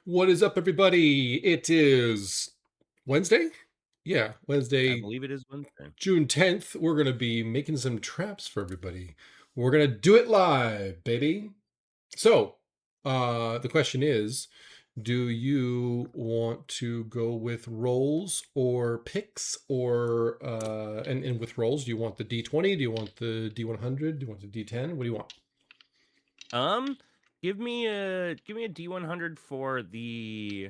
What is up, everybody? It is Wednesday. Yeah, I Wednesday, believe it is Wednesday. June 10th. We're going to be making some traps for everybody. We're going to do it live, baby. So, the question is, do you want to go with rolls or picks or and with rolls, do you want the D20? Do you want the D100? Do you want the D10? What do you want? Um, give me a D100 for the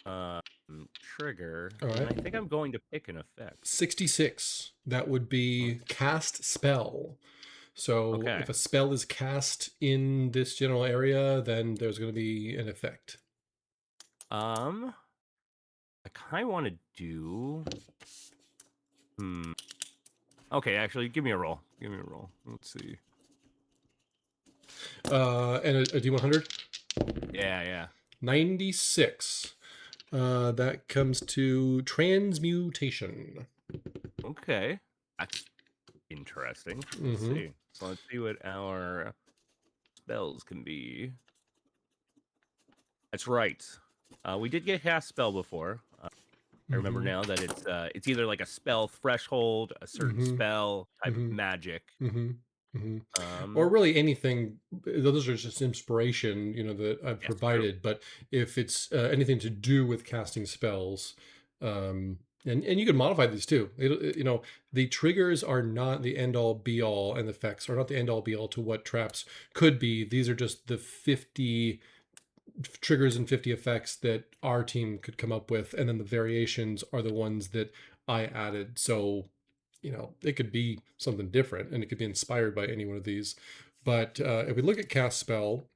um trigger, All and right. I think I'm going to pick an effect. 66. That would be cast spell. So Okay. if a spell is cast in this general area, then there's going to be an effect. Um, I kind of want to do. Hmm. Okay, actually, give me a roll. Give me a roll. Let's see. And a D100, Yeah, yeah. 96. That comes to transmutation. Okay, that's interesting. Let's Mm-hmm. see. So let's see what our spells can be. That's right. We did get cast spell before. I remember Mm-hmm. now that it's either like a spell threshold, a certain Mm-hmm. spell type of Mm-hmm. magic. Mm-hmm. Mm-hmm. Or Um, really anything. Those are just inspiration, that I've yes, true. provided. But if it's anything to do with casting spells, and you can modify these too. The triggers are not the end all be all, and the effects are not the end all be all to what traps could be. These are just the 50 triggers and 50 effects that our team could come up with, and then the variations are the ones that I added. So it could be something different, and it could be inspired by any one of these. But if we look at cast spell,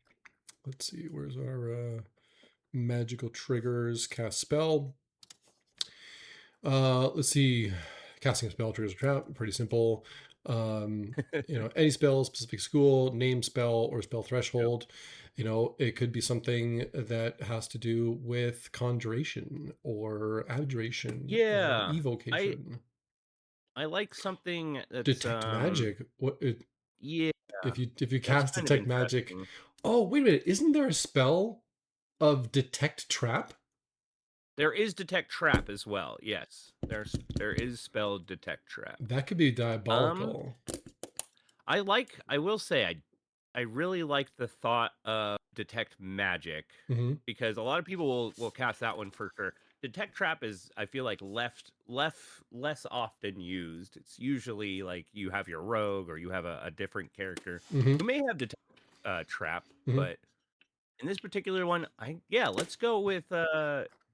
let's see, where's our magical triggers? Cast spell. Let's see, casting a spell triggers a trap. Pretty simple. Any spell, specific school, name spell, or spell Yep. threshold. It could be something that has to do with conjuration or abjuration or Yeah, I evocation. I like something that's Detect magic. yeah, If you that's cast kind of detect magic. interesting. Oh, wait a minute! Isn't there a spell of detect trap? There is detect trap as well. Yes, there is spell detect trap. That could be Um, diabolical. I will say I really like the thought of detect magic Hmm. because a lot of people will cast that one for sure. Detect trap is I feel like less often used. It's usually like you have your rogue or you have a different character Hmm. who may have detect trap, Hmm. but in this particular one, let's go with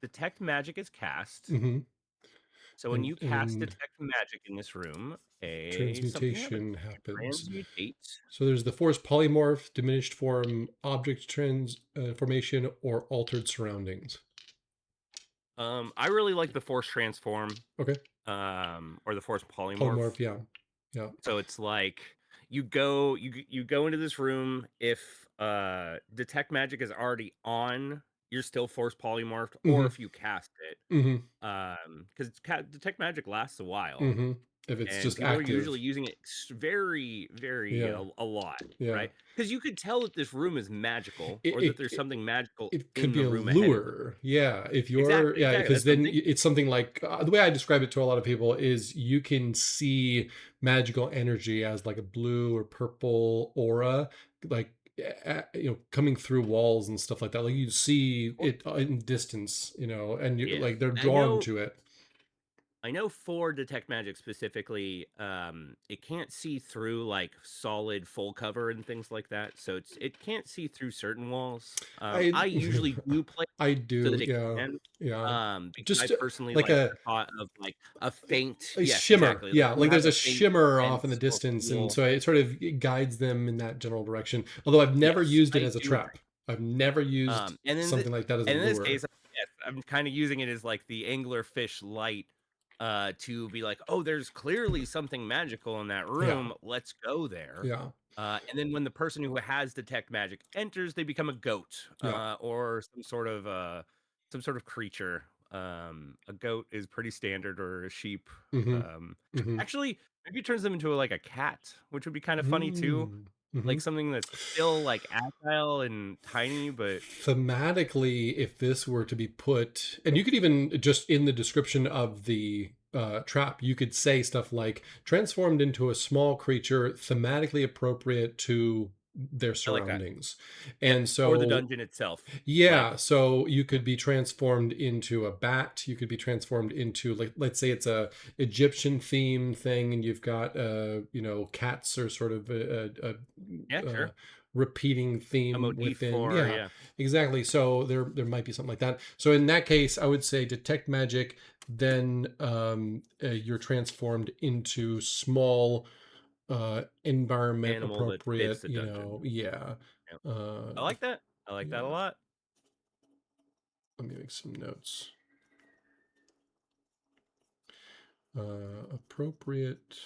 detect magic is cast. Hmm. So when And you cast and detect magic in this room, a something happens. transmutation You happens. transmutate. So there's the force polymorph, diminished form, object transformation, or altered surroundings. I really like the force transform, Okay. or the force polymorph. Polymorph, yeah. Yeah. So it's like you go into this room. If detect magic is already on, you're still force polymorphed, or Hmm. if you cast it, Hmm. because detect magic lasts a while. Hmm. If it's And just people are usually active. using it very, very Yeah. a lot, Yeah. right? Because you could tell that this room is magical, It, or that there's it something magical it could in be the a room ahead of you. lure. Yeah, if you're, Exactly, yeah, exactly. because That's what I'm then thinking. it's something like the way I describe it to a lot of people is you can see magical energy as like a blue or purple aura, like coming through walls and stuff like that. Like you see Or- it in distance, and you Yeah, like they're I drawn know. to it. I know for detect magic specifically, it can't see through like solid full cover and things like that. So it can't see through certain walls. I I usually do play I so do, that it yeah, can. yeah. Because I Just personally like like the thought of like a faint, a yes, shimmer, exactly. Like yeah, you like have there's a a faint shimmer off in the sense or distance, and feel. so it sort of guides them in that general direction, although I've never Yes, used it I as a do trap. agree. I've never used And in the something like that as a and in this case, lure. yes, I'm kind of using it as like the anglerfish light, to be like, oh, there's clearly something magical in that Yeah, room. Let's go there. yeah, And then when the person who has detect magic enters, they become a goat, yeah. or some sort of creature. A goat is pretty standard, or a sheep. Mm-hmm. Um, Mm-hmm. actually, maybe it turns them into like a cat, which would be kind of funny too. Mm. Hmm. Like something that's still like agile and tiny, but Thematically, if this were to be put, and you could even just in the description of the trap, you could say stuff like transformed into a small creature thematically appropriate to their I like that. surroundings. Yep. And Or the so dungeon itself. yeah, Like, so you could be transformed into a bat. You could be transformed into, like, let's say it's a Egyptian theme thing, and you've got cats are sort of yeah, a sure. repeating A theme motif within. for Yeah, yeah. exactly. So there might be something like that. So in that case, I would say detect magic. Then you're transformed into small environment Animal that fits appropriate. the dungeon. Yeah. Yep. Uh, I like that. I like that a yeah. lot. Let me make some notes. Appropriate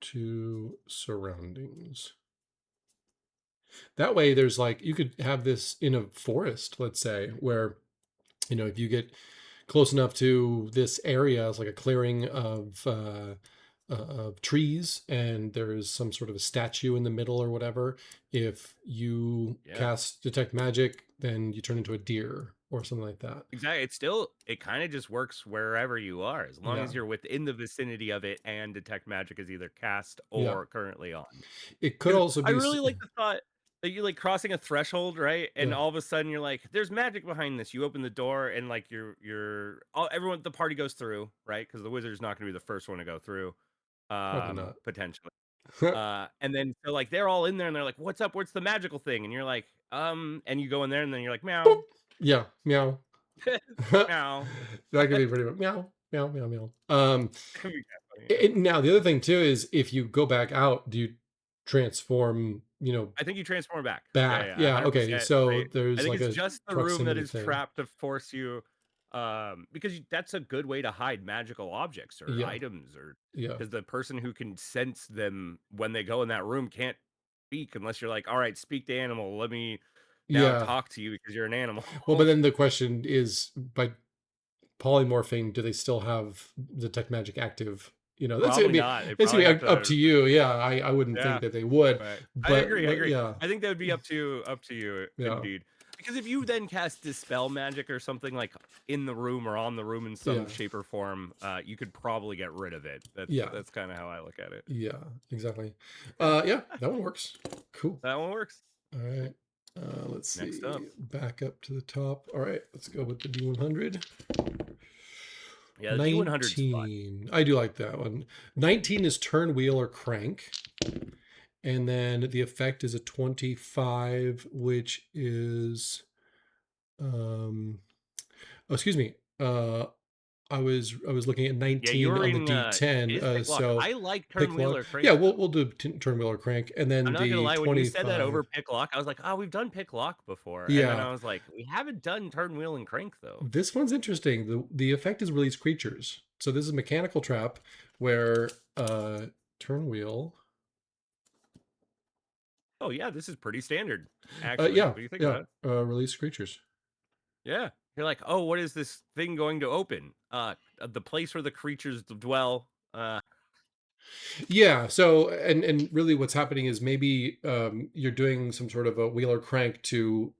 to surroundings. That way, there's like, you could have this in a forest, let's say, where, if you get close enough to this area, it's like a clearing of trees, and there's some sort of a statue in the middle or whatever. If you Yeah. cast detect magic, then you turn into a deer or something like that. Exactly. It's still it kind of just works wherever you are, as long Yeah, as you're within the vicinity of it and detect magic is either cast yeah. or currently on. It could Because also I be, really like the thought that you like crossing a threshold, right? And yeah, all of a sudden you're like, there's magic behind this. You open the door and like everyone the party goes through, right? Because the wizard's not gonna be the first one to go through, probably not. potentially. And then so like they're all in there and they're like, what's up? What's the magical thing? And you're like, and you go in there and then you're like, Boop. meow, Yeah, meow. That meow. could be pretty much meow, meow, meow, meow. That'd be kinda funny, yeah. Now the other thing too is if you go back out, do you transform? I think you transform back. Yeah, Back. yeah, Yeah. Okay. 100%, So right? I there's think like it's a just the room that proximity is thing. trapped to force you, because that's a good way to hide magical objects or Yeah. items, or Yeah. because the person who can sense them when they go in that room can't speak unless you're like, "All right, speak to animal. Let me now Yeah. talk to you because you're an animal." Well, but then the question is, by polymorphing, do they still have the tech magic active? That's gonna Probably be not. They it's gonna probably have be up to to you. Yeah, I wouldn't think yeah. that they would, Right. I but agree, I agree. yeah, I think that would be up to you yeah, indeed. Because if you then cast dispel magic or something like in the room or on the room in some yeah, shape or form, you could probably get rid of it. That's yeah. that's kind of how I look at it. Yeah, exactly. Yeah, Yeah, that one works. Cool. that one works. All right. Let's Next see. up. Back up to the top. All right, let's go with the D100. Yeah, the D100's fun. 19. I do like that one. 19 is turn wheel or crank. And then the effect is a 25, which is oh, excuse me. I was looking at Yeah, you 19 were on the reading it D10. is pick lock. So I like turn pick wheel lock. or Yeah, crank we'll though. we'll do turn wheel or crank, and I'm then not gonna the lie, when you said that over 25. pick lock, I was like, oh, we've done pick lock before. And then Yeah, I was like, we haven't done turn wheel and crank though. this one's interesting. The effect is release creatures. So this is a mechanical trap where turn wheel. Oh yeah, this is pretty standard, actually. Yeah, What do you think yeah. about it? Release creatures. Yeah. You're like, "Oh, what is this thing going to open? The place where the creatures dwell." Yeah. So and really, what's happening is maybe you're doing some sort of a wheel or crank to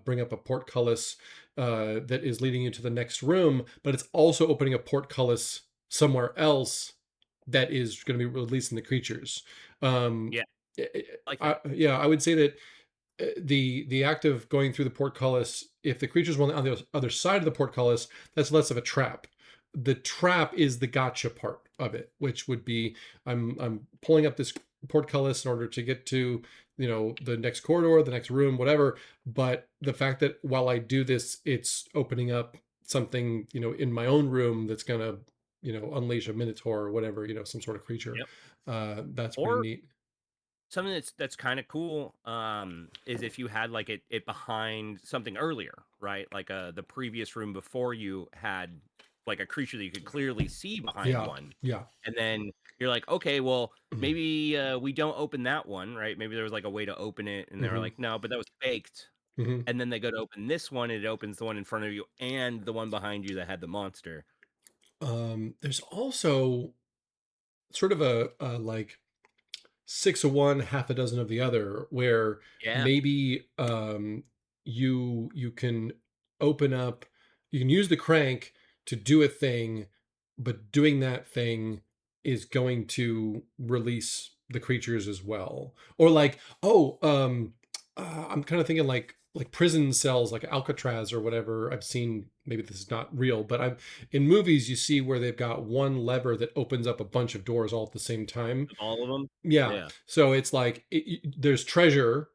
bring up a portcullis that is leading you to the next room, but it's also opening a portcullis somewhere else that is going to be releasing the creatures. Um, Yeah, like that. yeah, I would say that the act of going through the portcullis, if the creature's on the other side of the portcullis, that's less of a trap. The trap is the gotcha part of it, which would be I'm pulling up this portcullis in order to get to the next corridor, the next room, whatever. But the fact that while I do this, it's opening up something in my own room that's gonna unleash a minotaur or whatever, some sort of creature. Yep. That's pretty Or neat. something that's kind of cool is if you had like it behind something earlier, right? Like the previous room before you had like a creature that you could clearly see behind Yeah, one. yeah. And then you're like, "Okay, well, maybe we don't open that one, right? Maybe there was like a way to open it." And they were Hmm. like, "No, but that was faked." Hmm. And then they go to open this one, and it opens the one in front of you and the one behind you that had the monster. There's also sort of a like six of one, half a dozen of the other, where Yeah. maybe you can open up, you can use the crank to do a thing, but doing that thing is going to release the creatures as well. Or like, I'm kind of thinking like prison cells, like Alcatraz or whatever. I've seen, maybe this is not real, but I've in movies you see where they've got one lever that opens up a bunch of doors all at the same time. All of them. Yeah. Yeah. So it's like there's treasure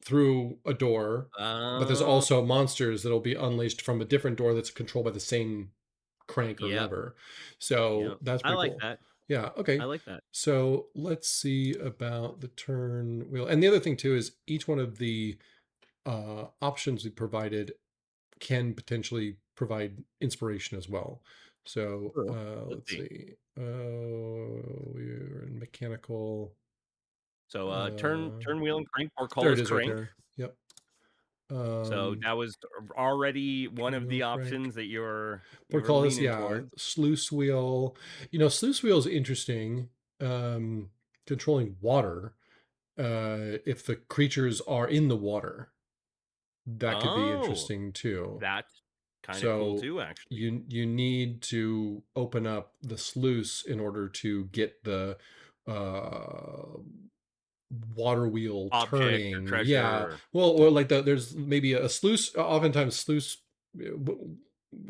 through a door, but there's Oh, also monsters that'll be unleashed from a different door that's controlled by the same crank or yep. lever. Yep. So that's I pretty like cool. that. Yeah. I Okay. like that. So let's see about the turn wheel. And the other thing too is each one of the options we provided can potentially provide inspiration as well. So True. Let's let's see. see. We're in mechanical. So Uh, turn wheel and crank, or call there it us is right crank. there. Yep. So that was already one Turn of wheel the crank. options that you were Portcullis, leaning yeah. towards. Sluice wheel. Sluice wheel is interesting. Um, Controlling water. If the creatures are in the water, that could be Oh, interesting too. that's kind of cool So too, actually. you need to open up the sluice in order to get the uh water wheel Object or turning. Yeah. treasure. Well, or Yeah, like there's maybe a sluice. Oftentimes, sluice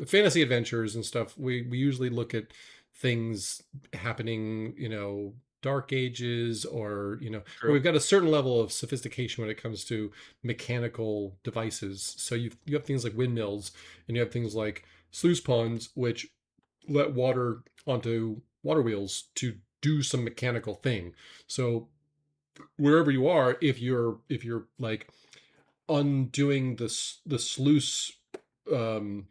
fantasy adventures and stuff. We usually look at things happening, Dark Ages, or where true. we've got a certain level of sophistication when it comes to mechanical devices. So you have things like windmills, and you have things like sluice ponds, which let water onto water wheels to do some mechanical thing. So wherever you are, if you're like undoing the sluice um,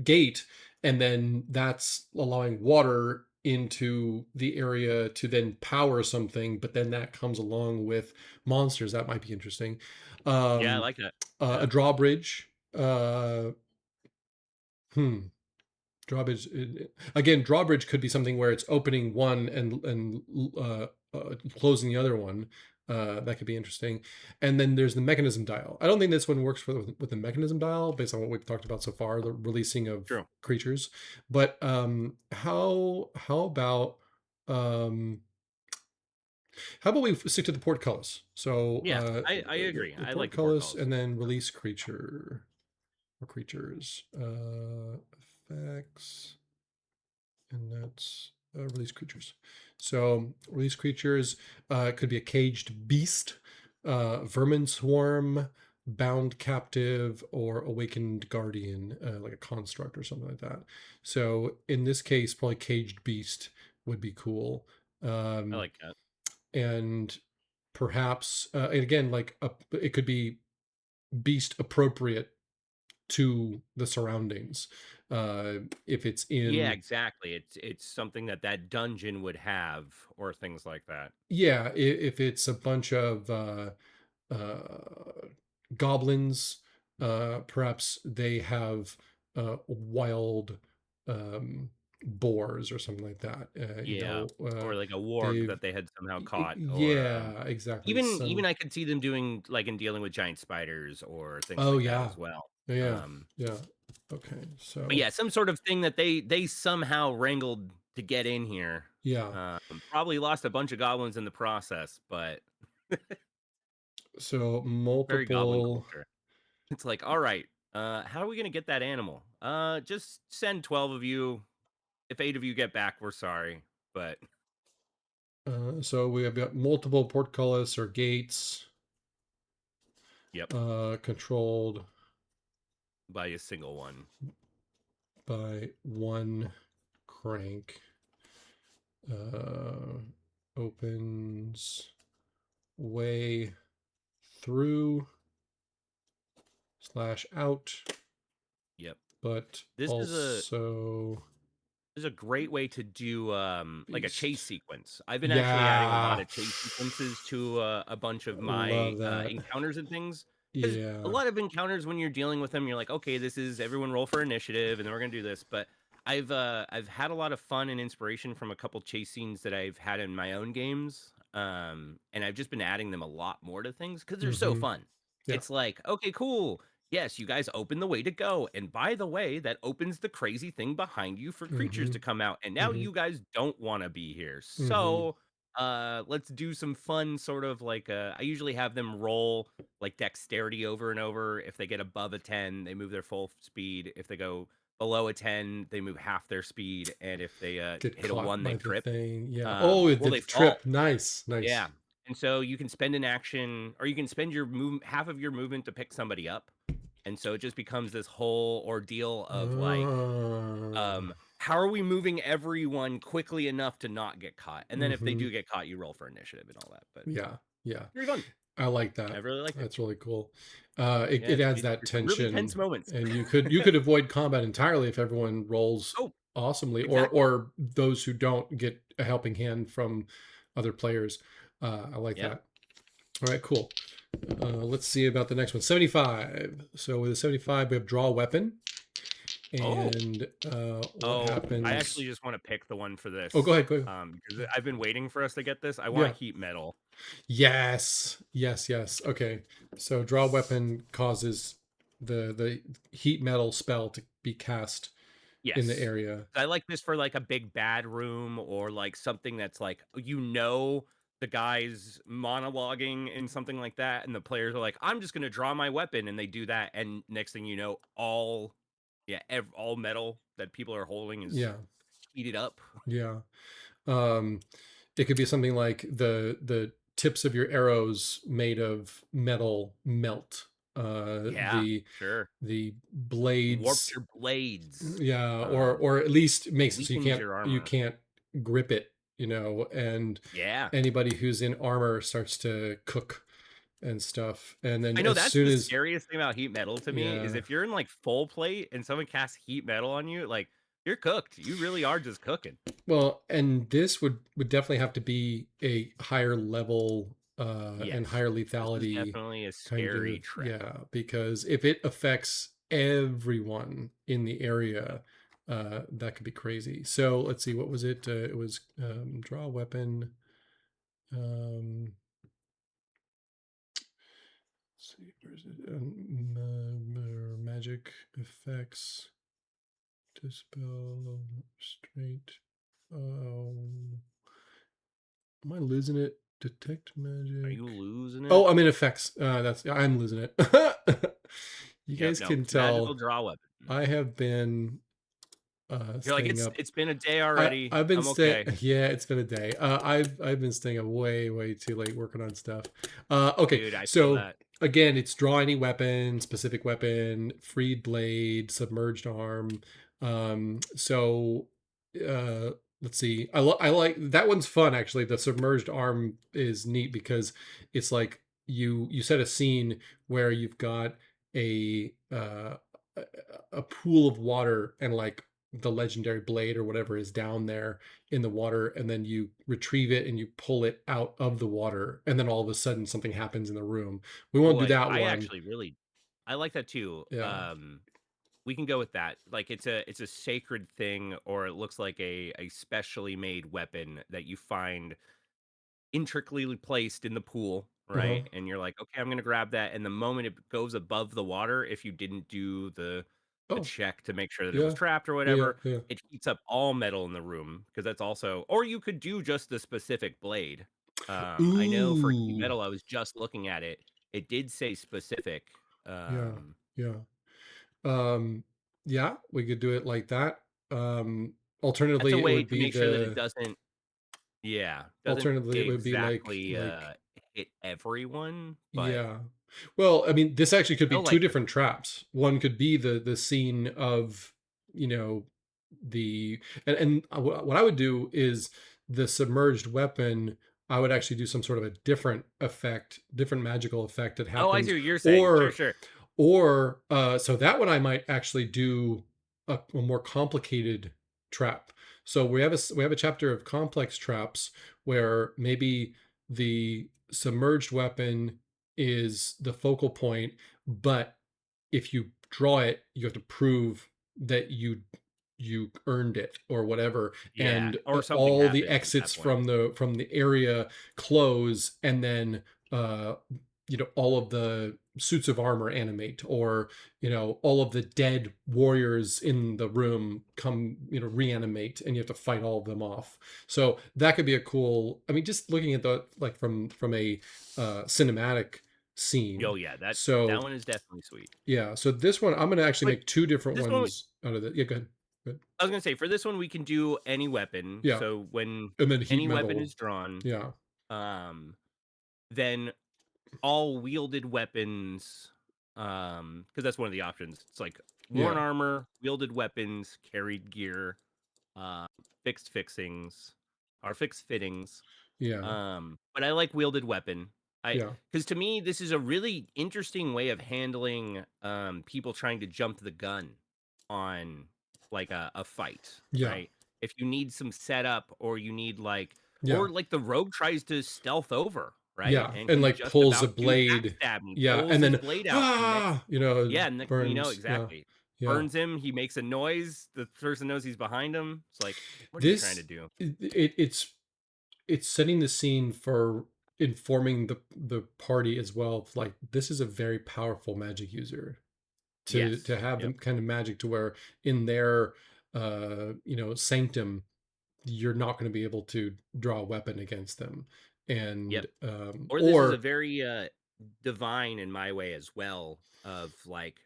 gate, and then that's allowing water into the area to then power something, but then that comes along with monsters, that might be interesting. Yeah, I um like that. a Yeah. drawbridge. Hmm Drawbridge, again, drawbridge could be something where it's opening one and closing the other one. That could be interesting. And then there's the mechanism dial. I don't think this one works with the mechanism dial based on what we've talked about so far, the releasing of True. creatures. But um, how about we stick to the portcullis? So Yeah, I agree. the I like the portcullis, portcullis. and then release creature or creatures. Effects. And that's release creatures. So release creatures could be a caged beast, vermin swarm, bound captive, or awakened guardian, like a construct or something like that. So in this case, probably caged beast would be cool. I Um, like that. and perhaps, and again, it could be beast appropriate to the surroundings. If it's Yeah, in exactly. It's something that that dungeon would have, or things like that. Yeah, if it's a bunch of goblins, perhaps they have wild boars or something like that. Yeah, or like a warg They've that they had somehow caught, or yeah, exactly. even I could see them doing like in dealing with giant spiders or things Oh like that yeah, as well. yeah, Um, yeah. Okay, but so yeah, some sort of thing that they somehow wrangled to get in here. yeah, Probably lost a bunch of goblins in the process, but so very goblin multiple. culture. It's like, all right, how are we gonna get that animal? Just send 12 of you. If 8 of you get back, we're sorry, but So we have got multiple portcullis or gates yep, controlled by a single one. by one crank. uh, Opens way through slash out, Yep. but This also is a great way to do like a chase beast. sequence. I've been actually adding a lot Yeah, of chase sequences to a bunch of my love that. encounters and things. Because a Yeah, lot of encounters, when you're dealing with them, you're like, okay, this is everyone roll for initiative, and then we're gonna do this. But I've had a lot of fun and inspiration from a couple chase scenes that I've had in my own games. And I've just been adding them a lot more to things because they're so Mm-hmm. fun. Yeah. It's like, okay, cool. Yes, you guys open the way to go. And by the way, that opens the crazy thing behind you for creatures Mm-hmm. to come out. And now Mm-hmm. you guys don't want to be here. Mm-hmm. So let's do some fun sort of like I usually have them roll like dexterity over and over. If they get above a 10, they move their full speed. If they go below a 10, they move half their speed. And if they Get hit a caught 1, they by the trip. thing. Yeah. Oh, Well, the they fall. trip. Nice. Yeah. Nice. And so you can spend an action or you can spend your move half of your movement to pick somebody up. And so it just becomes this whole ordeal of like, Uh, how are we moving everyone quickly enough to not get caught? And then if they mm-hmm. do get caught, you roll for initiative and all that. But Yeah. Yeah. very fun. I like I that. really liked it. That's really cool. Yeah, It adds it's that there's some really tense tension, moments. and you could avoid combat entirely if everyone rolls Oh, awesomely, exactly. or those who don't get a helping hand from other players. I like Yep. that. All right, cool. Let's see about the next one. 75. So with a 75, we have draw weapon, Oh, and what oh, I happens? actually just want to pick the one for Oh, go this. ahead. Go ahead. Because I've been waiting for us to get this. I want Yeah. heat metal. Yes, yes, yes. Okay, so draw weapon causes the heat metal spell to be cast in the Yes. area. I like this for, like, a big bad room or, like, something that's, like, the guy's monologuing and something like that, and the players are like, "I'm just gonna draw my weapon," and they do that, and next thing you know, all metal that people are holding is Yeah, heated up. yeah. Um, it could be something like the tips of your arrows made of metal melt. Yeah, sure. The Warps blades, your blades, yeah, or at least makes it so weakens your you armor. can't grip it, and Yeah. anybody who's in armor starts to cook and stuff. And then I know as that's soon the as scariest thing about heat metal to me is yeah, if you're in, like, full plate and someone casts heat metal on you, like, you're cooked. You really are just cooking. well, and this would definitely have to be a higher level and Yes. higher This is lethality definitely a kind scary of, trip. yeah, because if it affects everyone in the area, that could be crazy. So let's see, what was it? It was draw a weapon. Um, let's see, where is it? Magic effects. Dispel restraint. Um, am I losing it? Detect Are magic. you losing Oh, it? I'm in effects. I'm losing it. You Yep, guys no, can it's magical tell draw weapon. I have been You're like, staying up. It's been a day already. I've been I'm staying. okay." Yeah, it's been a day. I've been staying up way too late working on stuff. Okay, Dude, I feel so that. again, it's draw any weapon, specific weapon, freed blade, submerged arm. So uh, let's see. I like that one's fun actually. The submerged arm is neat because it's like you set a scene where you've got a a pool of water, and like the legendary blade or whatever is down there in the water, and then you retrieve it and you pull it out of the water, and then all of a sudden something happens in the room. We won't do Boy, that I one. actually really I like that too. Yeah. We can go with that. Like, it's a sacred thing, or it looks like a specially made weapon that you find intricately placed in the pool, Uh-huh. right? And you're like, "Okay, I'm gonna grab that," and the moment it goes above the water, if you didn't do the Oh, check to make sure that it was yeah. trapped or Yeah, whatever, yeah. it heats up all metal in the room because that's also or you could do just the specific blade. I know for heat Ooh. metal, I was just looking at it, it did say specific, Yeah. um, Yeah. Um yeah, we could do it like that. that's a Alternatively, it way would to be make sure that it the doesn't yeah, doesn't alternatively it would be exactly, like hit everyone, but yeah. Well, I mean, this actually could be still two like different traps. One could be the scene of, you know, the what I would do is the submerged weapon. I would actually do some sort of a different effect, different magical effect that Oh, I see happens, what you're saying. Sure, or sure. so that one I might actually do a more complicated trap. So we have a chapter of complex traps where maybe the submerged weapon is the focal point, but if you draw it, you have to prove that you you earned it or whatever, Yeah, and or something all the happens at that exits point. from the area close, and then uh all of the suits of armor animate, or all of the dead warriors in the room come reanimate, and you have to fight all of them off. So that could be a cool, I mean, just looking at the, like, from a cinematic Oh scene. yeah, that So one is definitely sweet. yeah, so this one I'm going to actually But make two different this one, ones out of it. Yeah, go ahead. Go ahead. I was gonna say, for this one, we can do any weapon. Yeah, So when and then heat any weapon metal. is drawn, Yeah, um, then all wielded weapons, because that's one of the options. It's like worn yeah, armor, wielded weapons, carried gear, uh, fixed fixings, or fixed fittings. yeah, But I like wielded weapon. yeah, Because to me, this is a really interesting way of handling people trying to jump the gun on like a fight, yeah, right? If you need some setup, or you need yeah, or like the rogue tries to stealth over, right? yeah, And and can like just pulls a about do blade. backstab me, Yeah, pulls and his then blade out, and next, yeah, and next thing you know, burns. Yeah, exactly, yeah. burns him. He makes a noise. The person knows he's behind him. It's like, what are you trying to This do? it's setting the scene for informing the party as well. Like, this is a very powerful magic user, to Yes. have the Yep. kind of magic to where in their sanctum you're not going to be able to draw a weapon against them, and Yep. Or this is a or very divine in my way as well, of like,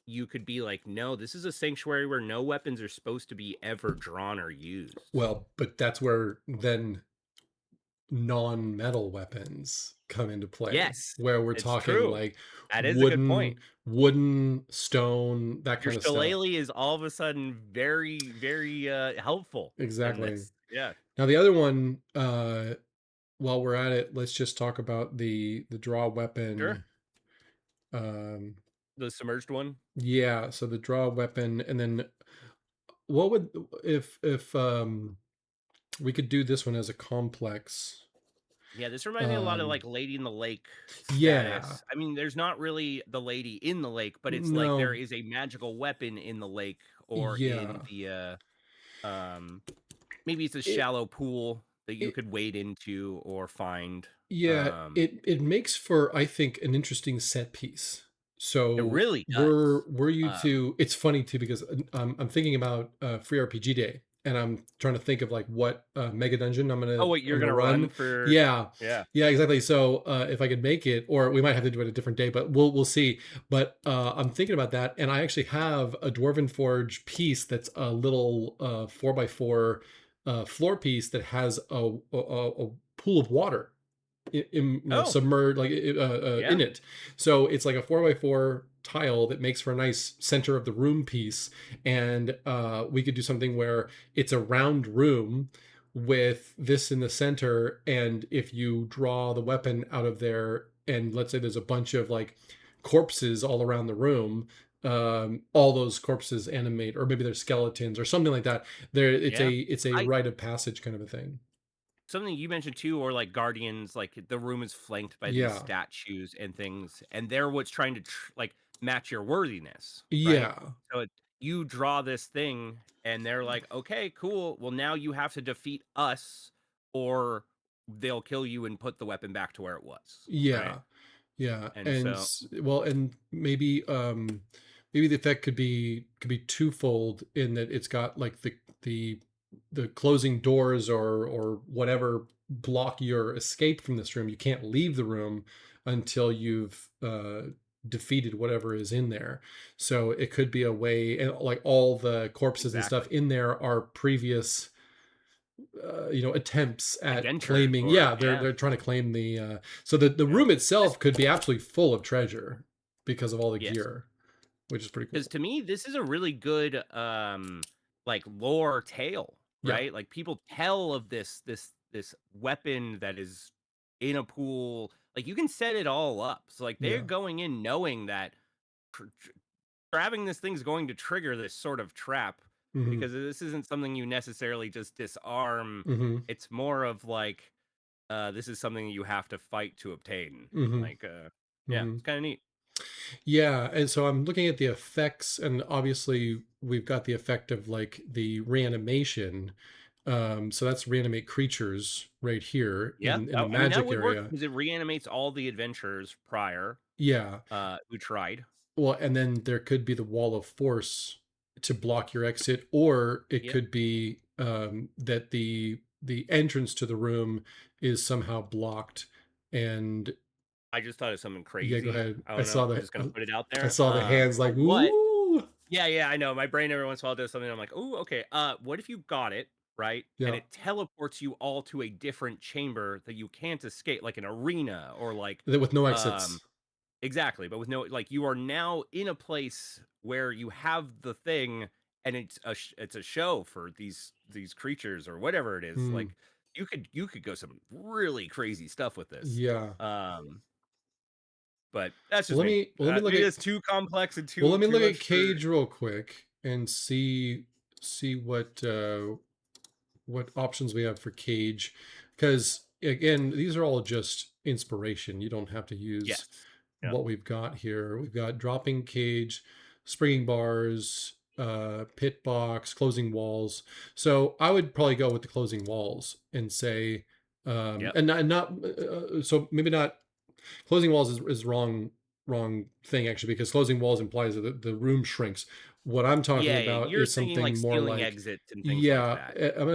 you could be like, no, this is a sanctuary where no weapons are supposed to be ever drawn or used. well, but that's where then non-metal weapons come into play, Yes, where we're it's talking true. like That is a good point. wooden, stone, that Your kind of stuff. shillelagh is all of a sudden very, very helpful in Exactly. this. Yeah. Now the other one, while we're at it, let's just talk about the draw weapon. Sure. um The submerged one. yeah, so the draw weapon, and then what would, if we could do this one as a complex. Yeah, this reminds me a lot of um like Lady in the Lake yeah, status. I mean, there's not really the lady in the lake, but it's like there no, is a magical weapon in the lake, or in yeah, the um maybe it's a it shallow pool that you it could wade into or find. yeah, it makes for, I think, an interesting set piece. It So really does. were you Um to, it's funny too, because I'm thinking about free RPG day, and I'm trying to think of like what mega dungeon oh wait, you're I'm gonna gonna run run. for, Yeah, yeah. yeah, exactly. So if I could make it, or we might have to do it a different day, but we'll see. But I'm thinking about that, and I actually have a Dwarven Forge piece that's a little 4x4 floor piece that has a pool of water Oh, submerged, like yeah. in it. So it's like a 4x4 tile that makes for a nice center of the room piece. And we could do something where it's a round room with this in the center, and if you draw the weapon out of there, and let's say there's a bunch of like corpses all around the room, all those corpses animate, or maybe they're skeletons or something like that. There, Yeah. it's a I rite of passage kind of a thing. Something you mentioned too, or like guardians, like the room is flanked by these Yeah, statues and things, and they're what's trying to like match your worthiness, right? yeah, So you draw this thing, and they're like, okay, cool. Well, now you have to defeat us, or they'll kill you and put the weapon back to where it was, right? yeah. Yeah, And and so, well, and maybe the effect could be twofold, in that it's got like the the closing doors, or whatever block your escape from this room. You can't leave the room until you've defeated whatever is in there. So it could be a way, and like all the corpses and stuff exactly, in there are previous attempts like at enter, claiming. or Yeah, they're yeah, they're trying to claim the so the yeah. room itself could be absolutely full of treasure because of all the Yes. gear, which is pretty Because cool. to me, this is a really good like lore tale, Yeah, right? Like people tell of this weapon that is in a pool. Like you can set it all up. So like they're yeah, going in knowing that grabbing this thing's going to trigger this sort of trap, hmm, because this isn't something you necessarily just disarm. hmm, It's more of like this is something you have to fight to obtain. hmm, Like yeah, hmm. it's kind of neat. Yeah, and so I'm looking at the effects, and obviously we've got the effect of like the reanimation. So that's reanimate creatures right here Yeah, in the I mean, that magic would work area. because it reanimates all the adventurers prior, Yeah. who tried. Well, and then there could be the wall of force to block your exit, or it Yep. could be that the entrance to the room is somehow blocked. And I just thought of something yeah, go crazy. ahead. I don't know. I'm just gonna put it out I there. saw the hands like, But what ooh, Yeah, yeah, I know. My brain every once in a while does something. I'm like, "Ooh, okay. What if you got it, right? And yeah, it teleports you all to a different chamber that you can't escape, like an arena or like, with no um, exits. exactly, but with no, like, you are now in a place where you have the thing, and it's a show for these creatures or whatever it is. Hmm. Like, you could go some really crazy stuff with this. Yeah. Um, but that's Well, just me. let me look Maybe at that's too complex and let me too look at much for. Cage real quick and see what options we have for Cage, because again, these are all just inspiration. You don't have to use Yes. Yeah. what we've got here. We've got dropping cage, springing bars, pit box, closing walls. So I would probably go with the closing walls and say, Yep. and not so maybe not closing walls is wrong thing actually, because closing walls implies that the room shrinks. What I'm talking Yeah, yeah, about you're is thinking, like, something more stealing like, exits and things like yeah, that. Yes. I'm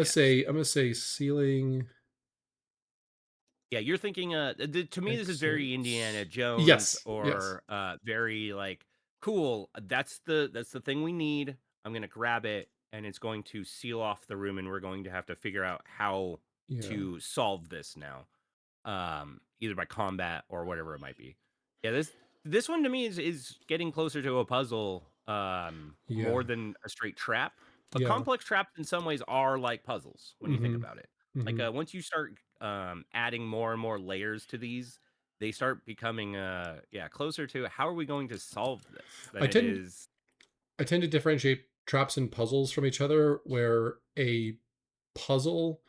gonna say ceiling Yeah, you're thinking, to me, this is very Indiana exits. Jones Yes, yes. or, very, like, "Cool, that's the thing we need. I'm gonna grab it, and it's going to seal off the room, and we're going to have to figure out how Yeah, to solve this now." Either by combat or whatever it might be. Yeah, this one to me is getting closer to a puzzle, yeah, more than a straight trap. A yeah. complex trap in some ways are like puzzles when you think Mm-hmm. about it. Like, Mm-hmm. once you start, adding more and more layers to these, they start becoming, yeah, closer to how are we going to solve this than I it tend is. I tend to differentiate traps and puzzles from each other, where a puzzle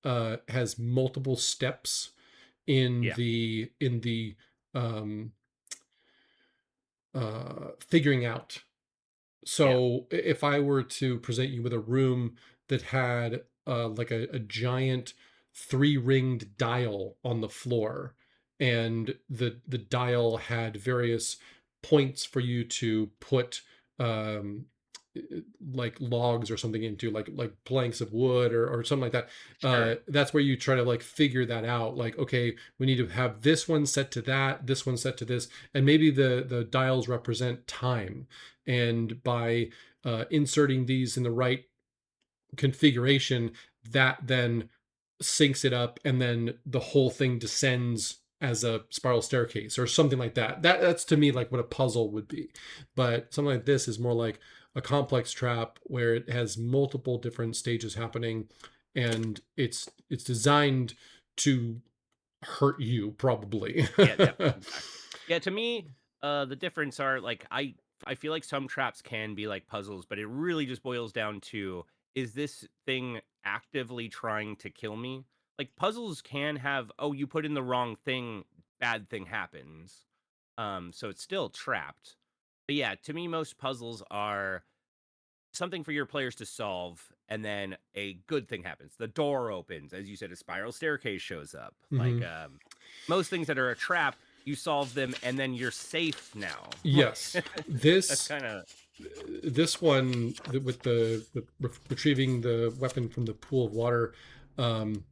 has multiple steps Yeah, in the um, figuring out. yeah, So if I were to present you with a room that had like a giant three ringed dial on the floor, and the dial had various points for you to put um, like logs or something into, like planks of wood or something like that. sure. That's where you try to like figure that out. Like, okay, we need to have this one set to that, this one set to this, and maybe the dials represent time, and by inserting these in the right configuration, that then syncs it up, and then the whole thing descends as a spiral staircase or something like that. That's to me like what a puzzle would be. But something like this is more like a complex trap where it has multiple different stages happening, and it's designed to hurt you probably. Yeah, definitely, exactly. Yeah, to me, the difference are like I feel like some traps can be like puzzles, but it really just boils down to is this thing actively trying to kill me? Like puzzles can have, oh, you put in the wrong thing, bad thing happens. So it's still trapped. But yeah, to me, most puzzles are something for your players to solve, and then a good thing happens. The door opens, as you said, a spiral staircase shows up. Like, Hmm. most things that are a trap, you solve them, and then you're safe now. Yes, That's this kind of this one with the retrieving the weapon from the pool of water, um,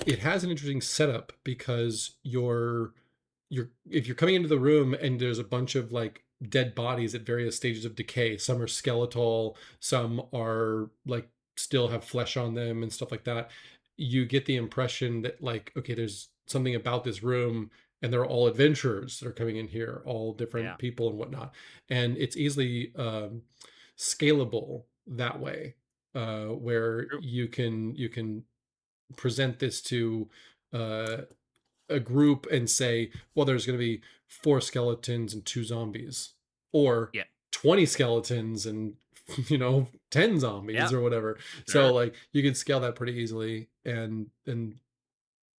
it has an interesting setup, because you're if you're coming into the room and there's a bunch of like dead bodies at various stages of decay. Some are skeletal, some are like still have flesh on them and stuff like that. You get the impression that like, okay, there's something about this room, and they're all adventurers that are coming in here, all yeah, different people and whatnot, and it's easily scalable that way, where true. you can present this to uh, a group and say, well, there's going to be four skeletons and two zombies, or Yeah, 20 skeletons and 10 yeah, zombies or whatever. So sure. like you can scale that pretty easily, and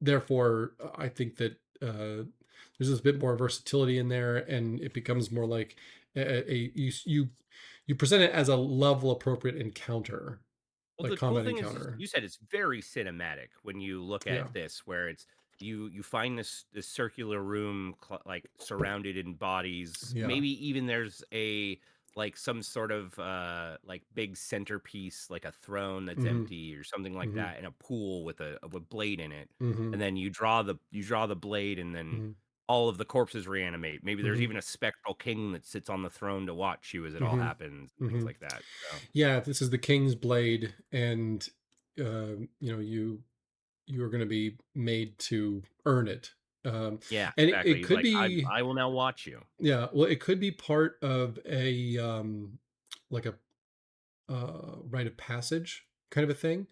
therefore I think that there's this bit more versatility in there, and it becomes more like you present it as a level appropriate encounter, Well, like the cool combat thing is encounter. you said it's very cinematic when you look Yeah. at this, where it's you find this circular room like surrounded in bodies. Yeah. Maybe even there's a like some sort of like big centerpiece, like a throne that's Hmm. empty or something like Hmm. that, and a pool with a blade in it. Hmm. And then you draw the blade, and then Hmm. all of the corpses reanimate. Maybe there's Hmm. even a spectral king that sits on the throne to watch you as it all Hmm. happens, and things Hmm. like that. So Yeah, this is the King's Blade, and you are going to be made to earn it. Um, yeah, and it exactly. could Like be, I will now watch you. yeah, well, it could be part of a like a rite of passage kind of a thing.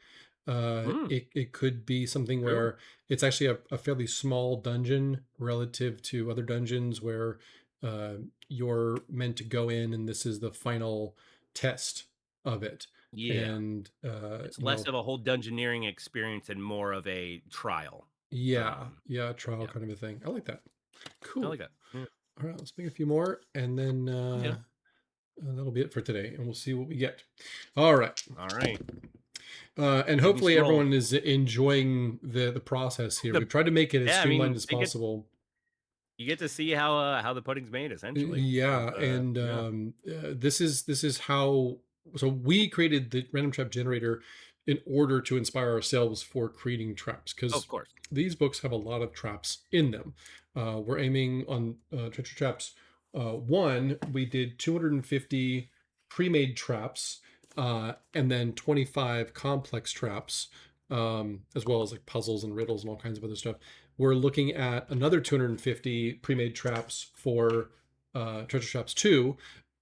Mm, It could be something true. where it's actually a fairly small dungeon relative to other dungeons where uh, you're meant to go in, and this is the final test of it. Yeah. And It's less of a whole dungeoneering experience and more of a trial. yeah, Um, yeah, trial yeah, kind of a thing. I like that. I Cool. like that. Yeah. All right, let's make a few more, and then Okay. that'll be it for today, and we'll see what we get. All right. All right. And Keep them hopefully scrolling. everyone is enjoying the process here. We've tried to make it as Yeah, I streamlined mean, as they get possible. you get to see how the pudding's made essentially. Yeah, and Yeah. this is how. So we created the random trap generator in order to inspire ourselves for creating traps, Oh, of because course. these books have a lot of traps in them. We're aiming on Treacherous traps. One, we did 250 pre-made traps, and then 25 complex traps, as well as like puzzles and riddles and all kinds of other stuff. We're looking at another 250 pre-made traps for Treasure Traps 2.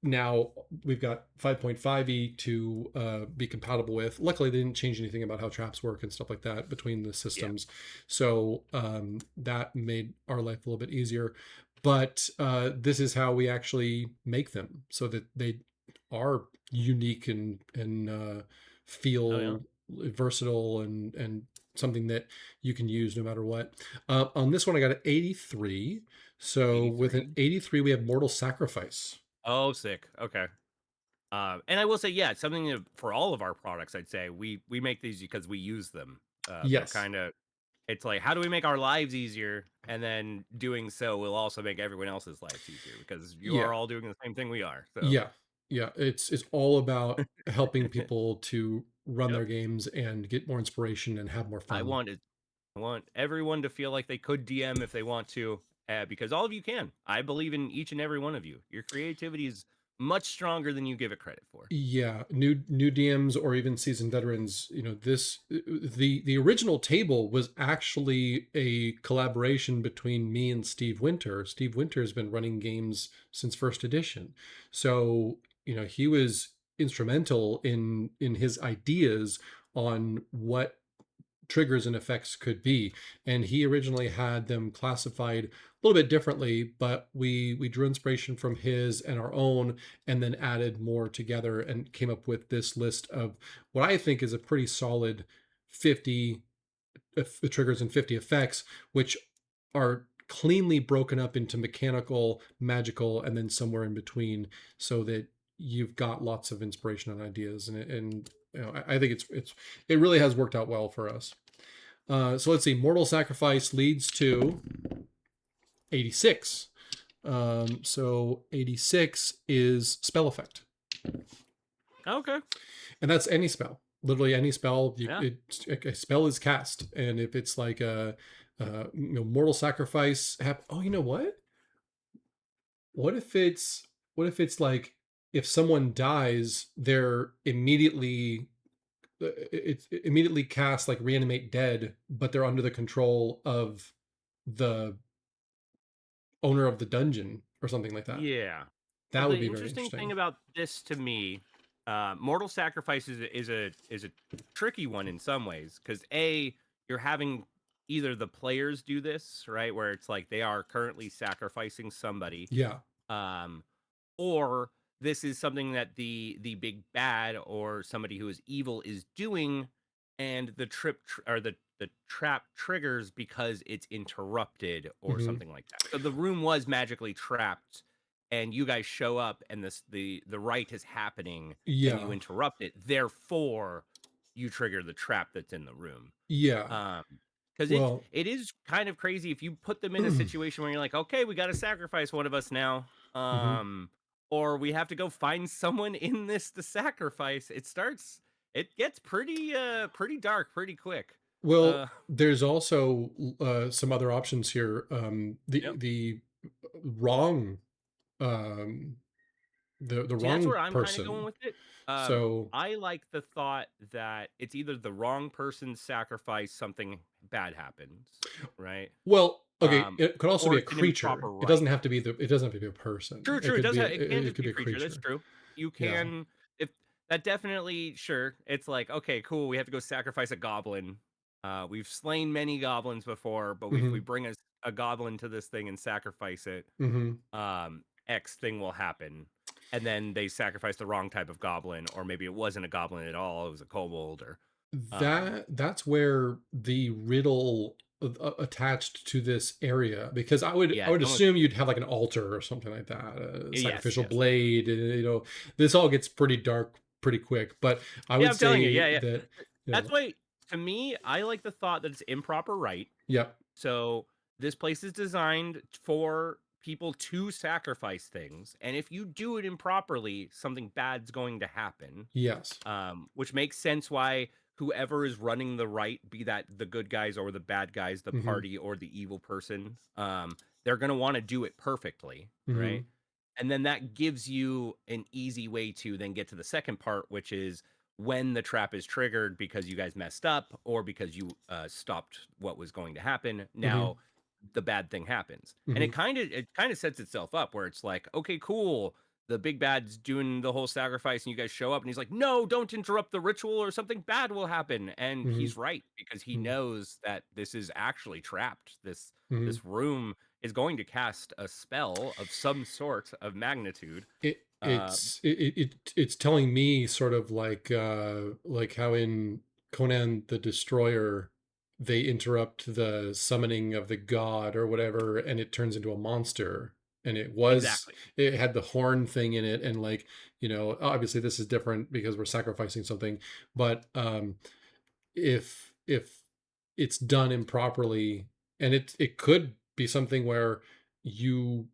Now we've got 5.5e to be compatible with. Luckily, they didn't change anything about how traps work and stuff like that between the Yeah. systems. So that made our life a little bit easier. But this is how we actually make them so that they are unique and Oh yeah. feel versatile and something that you can use no matter what. On this one, I got an 83. So with an 83. 83, we have Mortal Sacrifice. Oh, sick. Okay. And I will say, yeah, it's something that for all of our products, I'd say we make these because we use them. They're Yes. kind of it's like, how do we make our lives easier? And then doing so will also make everyone else's lives easier because you Yeah. are all doing the same thing we are. So, Yeah. Yeah. It's all about helping people to run yep. their games and get more inspiration and have more I fun. want it. I want everyone to feel like they could DM if they want to, because all of you can. I believe in each and every one of you. Your creativity is much stronger than you give it credit for. Yeah, new DMs or even seasoned veterans, this the original table was actually a collaboration between me and Steve Winter. Steve Winter has been running games since first edition. So, he was instrumental in his ideas on what triggers and effects could be, and he originally had them classified a little bit differently, but we drew inspiration from his and our own, and then added more together and came up with this list of what I think is a pretty solid 50 triggers and 50 effects, which are cleanly broken up into mechanical, magical, and then somewhere in between, so that you've got lots of inspiration and ideas, and I think it really has worked out well for us. So let's see. Mortal Sacrifice leads to 86. So 86 is spell effect, Okay. and that's any spell. Literally any spell. Yeah. A spell is cast, and if it's like Mortal Sacrifice. Oh, you know what? What if it's like, if someone dies, they're immediately it's immediately cast like reanimate dead, but they're under the control of the owner of the dungeon or something like that. Yeah. Well, That the would be very interesting thing interesting. about this to me, Mortal Sacrifice is a tricky one in some ways because a you're having either the players do this right where it's like they are currently sacrificing somebody, Yeah. um, or this is something that the big bad or somebody who is evil is doing, and the or the trap triggers because it's interrupted or Hmm. something like that. So the room was magically trapped, and you guys show up and the rite is happening and you Yeah. interrupt it, therefore you trigger the trap that's in the room. Yeah. Um, because Well, it is kind of crazy if you put them in a situation where you're like, okay, we got to sacrifice one of us now, mhm. or we have to go find someone in this to sacrifice. It gets pretty dark pretty quick. Well, Uh, there's also some other options here. yep. The wrong um, the See, that's wrong where I'm kind of going person. with it. So, I like the thought that it's either the wrong person sacrifice, something bad happens, right? well, okay, Um, it could also or be a it's an improper creature. It right. doesn't have to be it doesn't have to be a person. True, It true. It could does be have, it can it just could be be a a creature. That's creature. true. You Yeah. can, if that definitely, sure. It's like, okay, cool. We have to go sacrifice a goblin. We've slain many goblins before, but if we Mhm. bring a goblin to this thing and sacrifice it, Mhm. X thing will happen. And then they sacrifice the wrong type of goblin, or maybe it wasn't a goblin at all, it was a kobold, or That's where the riddle attached to this area, because I yeah, would it's almost, assume you'd have like an altar or something like that, a yes, sacrificial yes. blade. This all gets pretty dark pretty quick. But I Yeah, would I'm telling you, say yeah, yeah. that That's why, to me, I like the thought that it's improper right. yeah, So this place is designed for people to sacrifice things, and if you do it improperly, something bad's going to happen. yes, Which makes sense why whoever is running the right, be that the good guys or the bad guys, the hmm party or the evil person, they're going to want to do it perfectly, right? hmm And then that gives you an easy way to then get to the second part, which is when the trap is triggered because you guys messed up or because you stopped what was going to happen. hmm Now the bad thing happens, and hmm it kind of sets itself up where it's like, okay, cool. The big bad's doing the whole sacrifice, and you guys show up, and he's like, "No, don't interrupt the ritual, or something bad will happen." And hmm he's right because he hmm knows that this is actually trapped. hmm This room is going to cast a spell of some sort of magnitude. Um, it's telling me sort of like how in Conan the Destroyer they interrupt the summoning of the god or whatever, and it turns into a monster, and exactly. it had the horn thing in it, and like, obviously this is different because we're sacrificing something. But if it's done improperly, and it could be something where you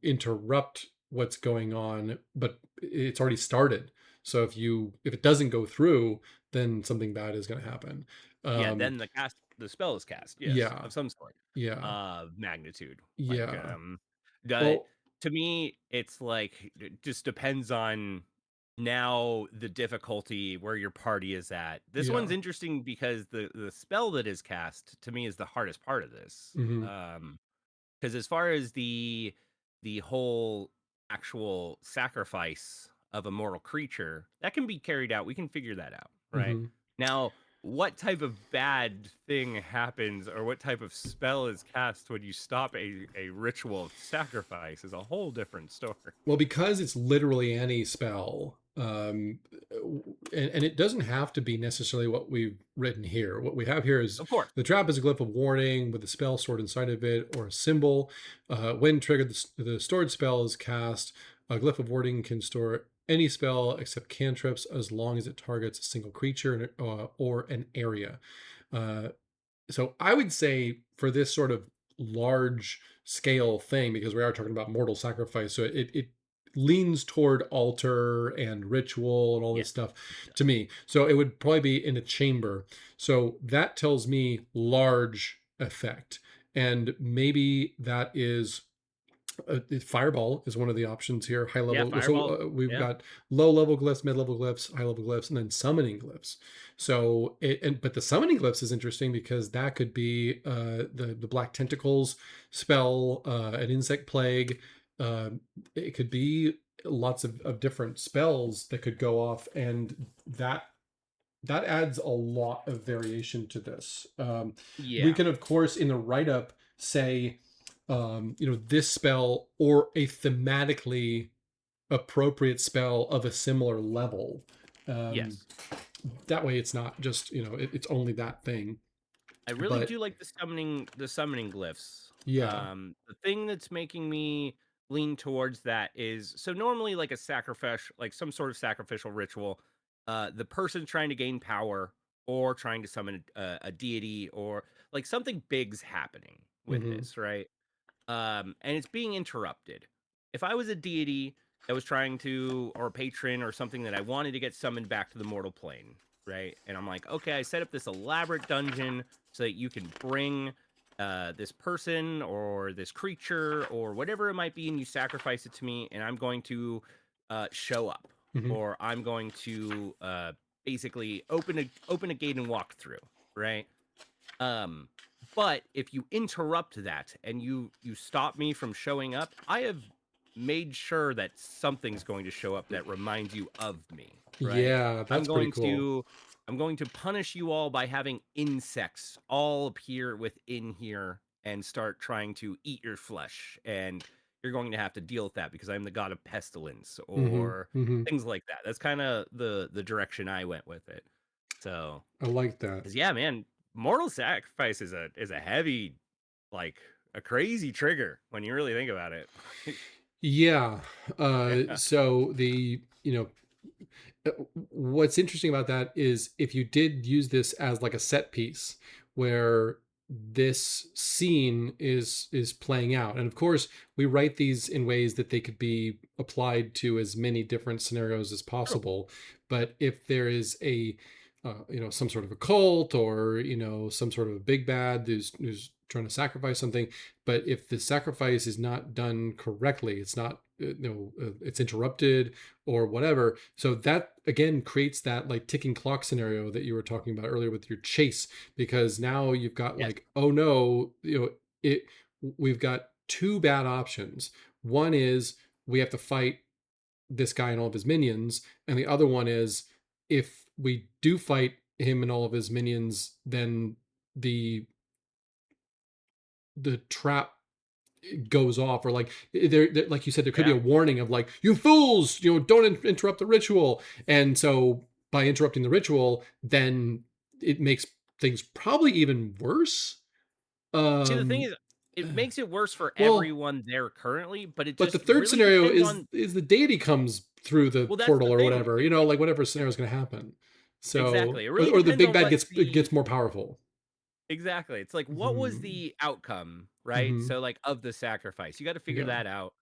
interrupt what's going on, but it's already started. So if it doesn't go through, then something bad is going to happen. Yeah, Um, then the spell is cast, yes, yeah, of some sort, yeah, magnitude. Like, yeah. the Well, to me, it's like it just depends on now the difficulty where your party is at. This one's yeah. interesting because the spell that is cast to me is the hardest part of this. Hmm. Because as far as the whole actual sacrifice of a mortal creature, that can be carried out. We can figure that out, right? Hmm. Now, what type of bad thing happens or what type of spell is cast when you stop a ritual of sacrifice is a whole different story. Well, because it's literally any spell, and it doesn't have to be necessarily what we've written here. What we have here is Of course. the trap is a glyph of warning with a spell stored inside of it or a symbol. When triggered, the stored spell is cast. A glyph of warning can store any spell except cantrips as long as it targets a single creature or an area. Uh, so I would say for this sort of large scale thing, because we are talking about mortal sacrifice, so it leans toward altar and ritual and all Yeah. this stuff to me. So it would probably be in a chamber. So that tells me large effect. And maybe that is fireball is one of the options here. High Yeah, level. So fireball. we've Yeah. got low level glyphs, mid level glyphs, high level glyphs, and then summoning glyphs. So but the summoning glyphs is interesting because that could be the black tentacles spell, an insect plague. Uh, it could be lots of different spells that could go off, and that adds a lot of variation to this. We Yeah. can, of course, in the write up say, this spell or a thematically appropriate spell of a similar level. Um, Yes. that way, it's not just it's only that thing. I really But do like the summoning glyphs. yeah, The thing that's making me lean towards that is so normally like a sacrifice, like some sort of sacrificial ritual, the person trying to gain power or trying to summon a deity or like something big's happening with Hmm. this, right? And it's being interrupted. If I was a deity that was trying to, or a patron or something that I wanted to get summoned back to the mortal plane, right? And I'm like, okay, I set up this elaborate dungeon so that you can bring this person or this creature or whatever it might be, and you sacrifice it to me, and I'm going to show up, Hmm. or I'm going to basically open a gate and walk through, right? Um, but if you interrupt that and you stop me from showing up, I have made sure that something's going to show up that reminds you of me, right? Yeah, I'm that's pretty going cool. to I'm going to punish you all by having insects all appear within here and start trying to eat your flesh, and you're going to have to deal with that because I'm the god of pestilence Hmm. or Hmm. things like that. That's kind of the direction I went with it. So, I like that. 'cause yeah, man, mortal sacrifice is a heavy, like a crazy trigger when you really think about it. Yeah. Yeah. So what's interesting about that is if you did use this as like a set piece where this scene is playing out, and of course we write these in ways that they could be applied to as many different scenarios as True. possible. But if there is a some sort of a cult, or some sort of a big bad who's trying to sacrifice something, but if the sacrifice is not done correctly, it's not it's interrupted or whatever. So that again creates that like ticking clock scenario that you were talking about earlier with your chase, because now you've got Yes. like, oh no, it we've got two bad options. One is we have to fight this guy and all of his minions, and the other one is if we do fight him and all of his minions, then the trap goes off, or like like you said, there could be Yeah. a warning of like, you fools, don't interrupt the ritual. And so by interrupting the ritual, then it makes things probably even worse. See, the thing um is, it makes it worse for well, everyone there currently, but it but the just third really scenario depends is on. the deity comes through the Well, that's the portal or thing. whatever, like whatever scenario is going to happen. So Exactly. It really or the depends big on bad what gets the more powerful. exactly. It's like what was Hmm. the outcome, right? Hmm. So like of the sacrifice. You got to figure Yeah. that out.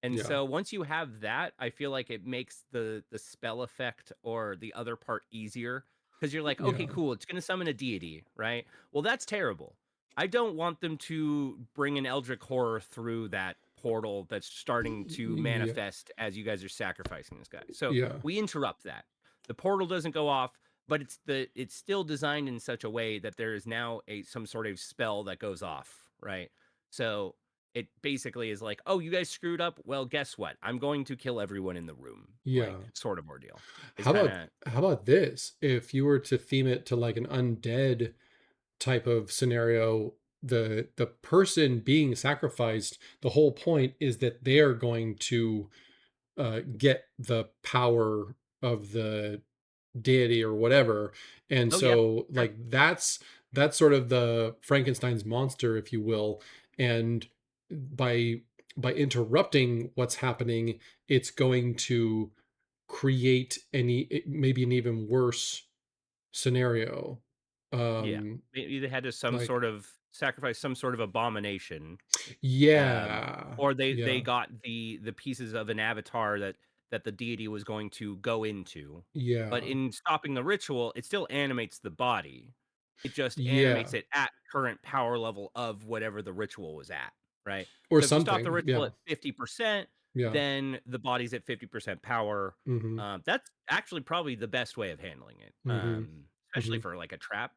And Yeah. so once you have that, I feel like it makes the spell effect or the other part easier because you're like, okay, Yeah. cool, it's going to summon a deity, right? Well, that's terrible. I don't want them to bring an eldritch horror through that portal that's starting to Yeah. manifest as you guys are sacrificing this guy. So Yeah. we interrupt that. The portal doesn't go off, but it's still designed in such a way that there is now a some sort of spell that goes off, right? So it basically is like, oh, you guys screwed up. Well, guess what? I'm going to kill everyone in the room, like Yeah. sort of ordeal. Is How kind about of this? If you were to theme it to like an undead type of scenario, the person being sacrificed, the whole point is that they're going to get the power of the deity or whatever. And oh yeah, so sure, like that's sort of the Frankenstein's monster, if you will. And by interrupting what's happening, it's going to create maybe an even worse scenario. yeah. um Maybe they had to some like sort of sacrifice some sort of abomination, um, yeah, or they yeah, got the pieces of an avatar that the deity was going to go into. But yeah, in stopping the ritual, it still animates the body. It just animates yeah, it at current power level of whatever the ritual was at, right? or So if you stop the something, ritual yeah, at 50%, yeah. then the body's at 50% power. Hmm. That's actually probably the best way of handling it, Hmm. especially Hmm. for like a trap.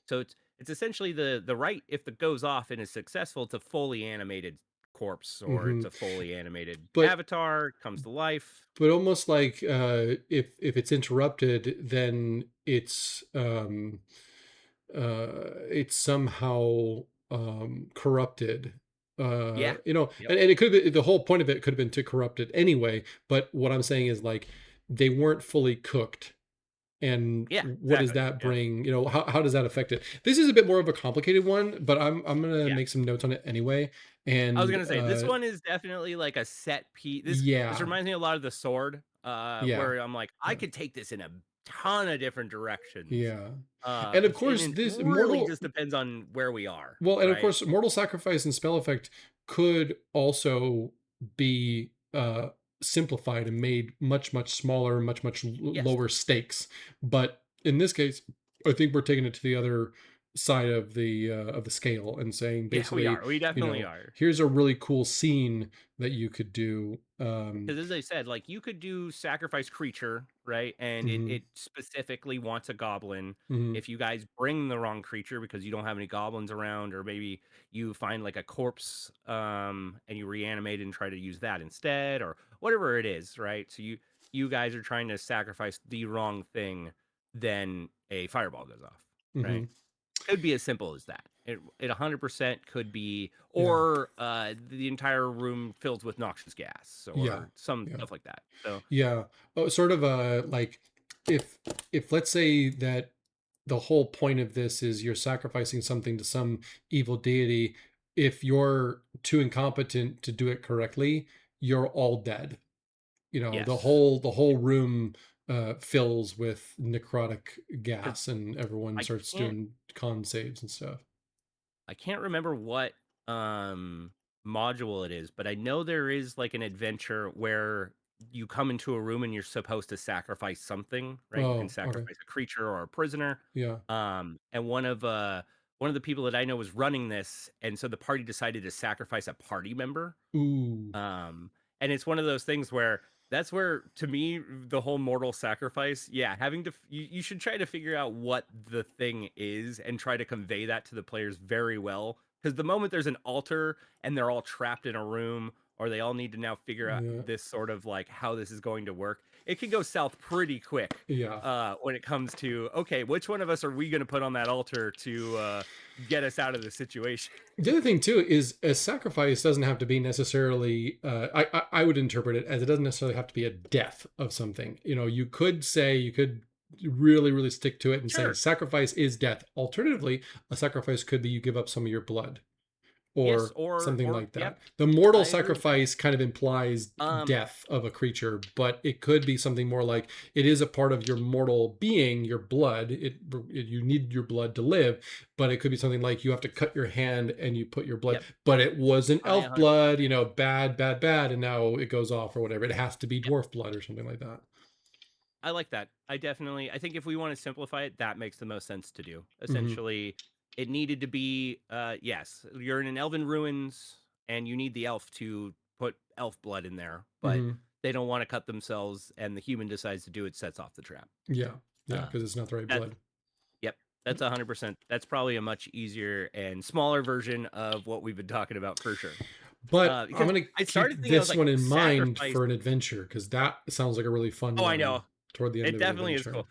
So it's essentially the right if it goes off and is successful to fully animated corpse or Hmm. it's a fully animated but avatar comes to life. almost like if it's interrupted, then it's somehow corrupted. Yeah. Yep. And it could have been, the whole point of it could have been to corrupt it anyway. But what I'm saying is like they weren't fully cooked, and Yeah, what does exactly. that Yep. bring? How does that affect it? This is a bit more of a complicated one, but I'm gonna Yeah. make some notes on it anyway. I was And gonna say this one is definitely like a set piece. This yeah, reminds me a lot of the sword, yeah, where I'm like, I yeah, could take this in a ton of different directions. yeah. And of And course, it this really mortal just depends on where we are, Well, and of right? course, Mortal Sacrifice and Spell Effect could also be simplified and made much, much smaller, much Yes. lower stakes. But in this case, I think we're taking it to the other side of the scale and saying Yeah, we basically, are. We definitely are. here's a really cool scene that you could do. Because as I said, like you could do sacrifice creature, right? And it Mhm, it specifically wants a goblin. mhm, If you guys bring the wrong creature because you don't have any goblins around, or maybe you find like a corpse, and you reanimate and try to use that instead, or whatever it is, right? So you guys are trying to sacrifice the wrong thing, then a fireball goes off, right? mhm. Could be as simple as that. It 100% could be, Yeah, or the entire room fills with noxious gas, yeah, or some yeah. stuff like that. So Yeah. Oh, sort of like if let's say that the whole point of this is you're sacrificing something to some evil deity, if you're too incompetent to do it correctly, you're all dead. yes, The whole room fills with necrotic because gas and everyone I starts can't doing con saves and stuff. I can't remember what um module it is, but I know there is like an adventure where you come into a room and you're supposed to sacrifice something, right? You can Oh, okay. sacrifice a creature or a prisoner. Yeah. And one of the people that I know was running this, and so the party decided to sacrifice a party member. Ooh. Um, and it's one of those things where that's where, to me, the whole mortal sacrifice, yeah, having to, you should try to figure out what the thing is and try to convey that to the players very well. Because the moment there's an altar and they're all trapped in a room, or they all need to now figure out Yeah. this sort of like how this is going to work, it can go south pretty quick. Yeah. When it comes to, okay, which one of us are we going to put on that altar to get us out of the situation? The other thing too is a sacrifice doesn't have to be necessarily. I would interpret it as it doesn't necessarily have to be a death of something. You could really stick to it and say Sure. sacrifice is death. Alternatively, a sacrifice could be you give up some of your blood Yes, or something or like yep, that. The mortal I agree with that. sacrifice kind of implies Um, death of a creature, but it could be something more like it is a part of your mortal being, your blood. You need your blood to live, but it could be something like you have to cut your hand and you put your blood, yep, but it was an I elf 100 blood, bad, and now it goes off or whatever. It has to be yep, dwarf blood or something like that. I like that. I think if we want to simplify it, that makes the most sense to do. Hmm. Essentially, it needed to be, yes, you're in an elven ruins and you need the elf to put elf blood in there, but Hmm. they don't want to cut themselves and the human decides to do it, sets off the trap. Yeah, yeah, Um, because it's not the right that's blood. Yep, that's 100%. That's probably a much easier and smaller version of what we've been talking about for sure. But I'm Because gonna I keep started thinking, I was this like, one in mind sacrifice. for an adventure because that sounds like a really fun Oh, I one know. toward the end It of an definitely is adventure. cool.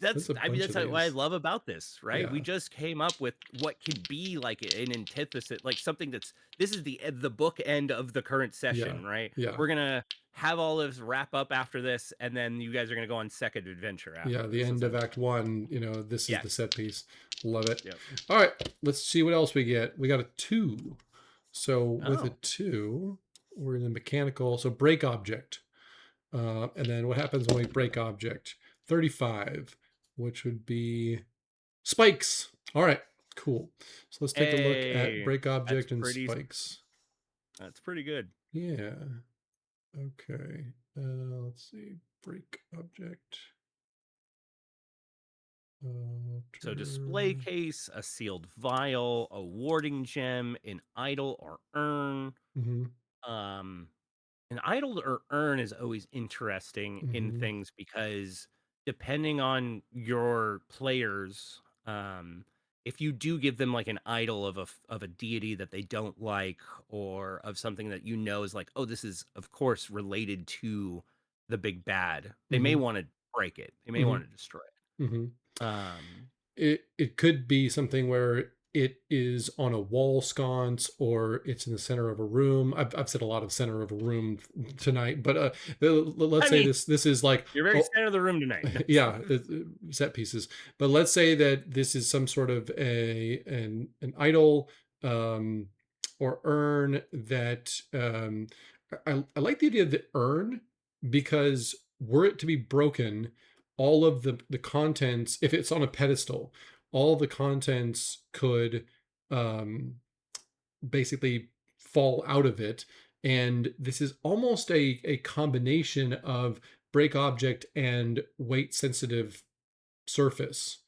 That's There's a I mean, bunch that's of what I these. love about this, right? We Yeah, just came up with what could be like an antithesis, like something that's this is the book end of the current yeah, session, right? yeah, We're gonna have all of this wrap up after this, and then you guys are gonna go on second adventure yeah. after The this, end of essentially. Act One. This is the Yes. set piece. Love it. Yep. All right, let's see what else we get. We got a two. So with a Oh. two, we're in the mechanical. So break object, and then what happens when we break object? 35, which would be spikes. All right, cool. So let's take a look at Hey, break that's object and pretty spikes. that's pretty good. Yeah. Okay. Let's see. Break object. So display Trigger. case, a sealed vial, a warding gem, an idol or urn. Mm-hmm. Um An idol or urn is always interesting in Mm-hmm. things because depending on your players, if you do give them like an idol of of a deity that they don't like, or of something that you know is like, oh, this is of course related to the big bad, they may Mm-hmm. want to break it. They may Mm-hmm. want to destroy it. Mm-hmm. Um, It could be something where it is on a wall sconce or it's in the center of a room. I've said a lot of center of a room tonight, but let's I say mean, this is like, you're very oh, center of the room tonight. yeah, set pieces. But let's say that this is some sort of an idol, um, or urn that, I like the idea of the urn, because were it to be broken, all of the contents, if it's on a pedestal, all the contents could, um, basically fall out of it. And this is almost a combination of break object and weight sensitive surface,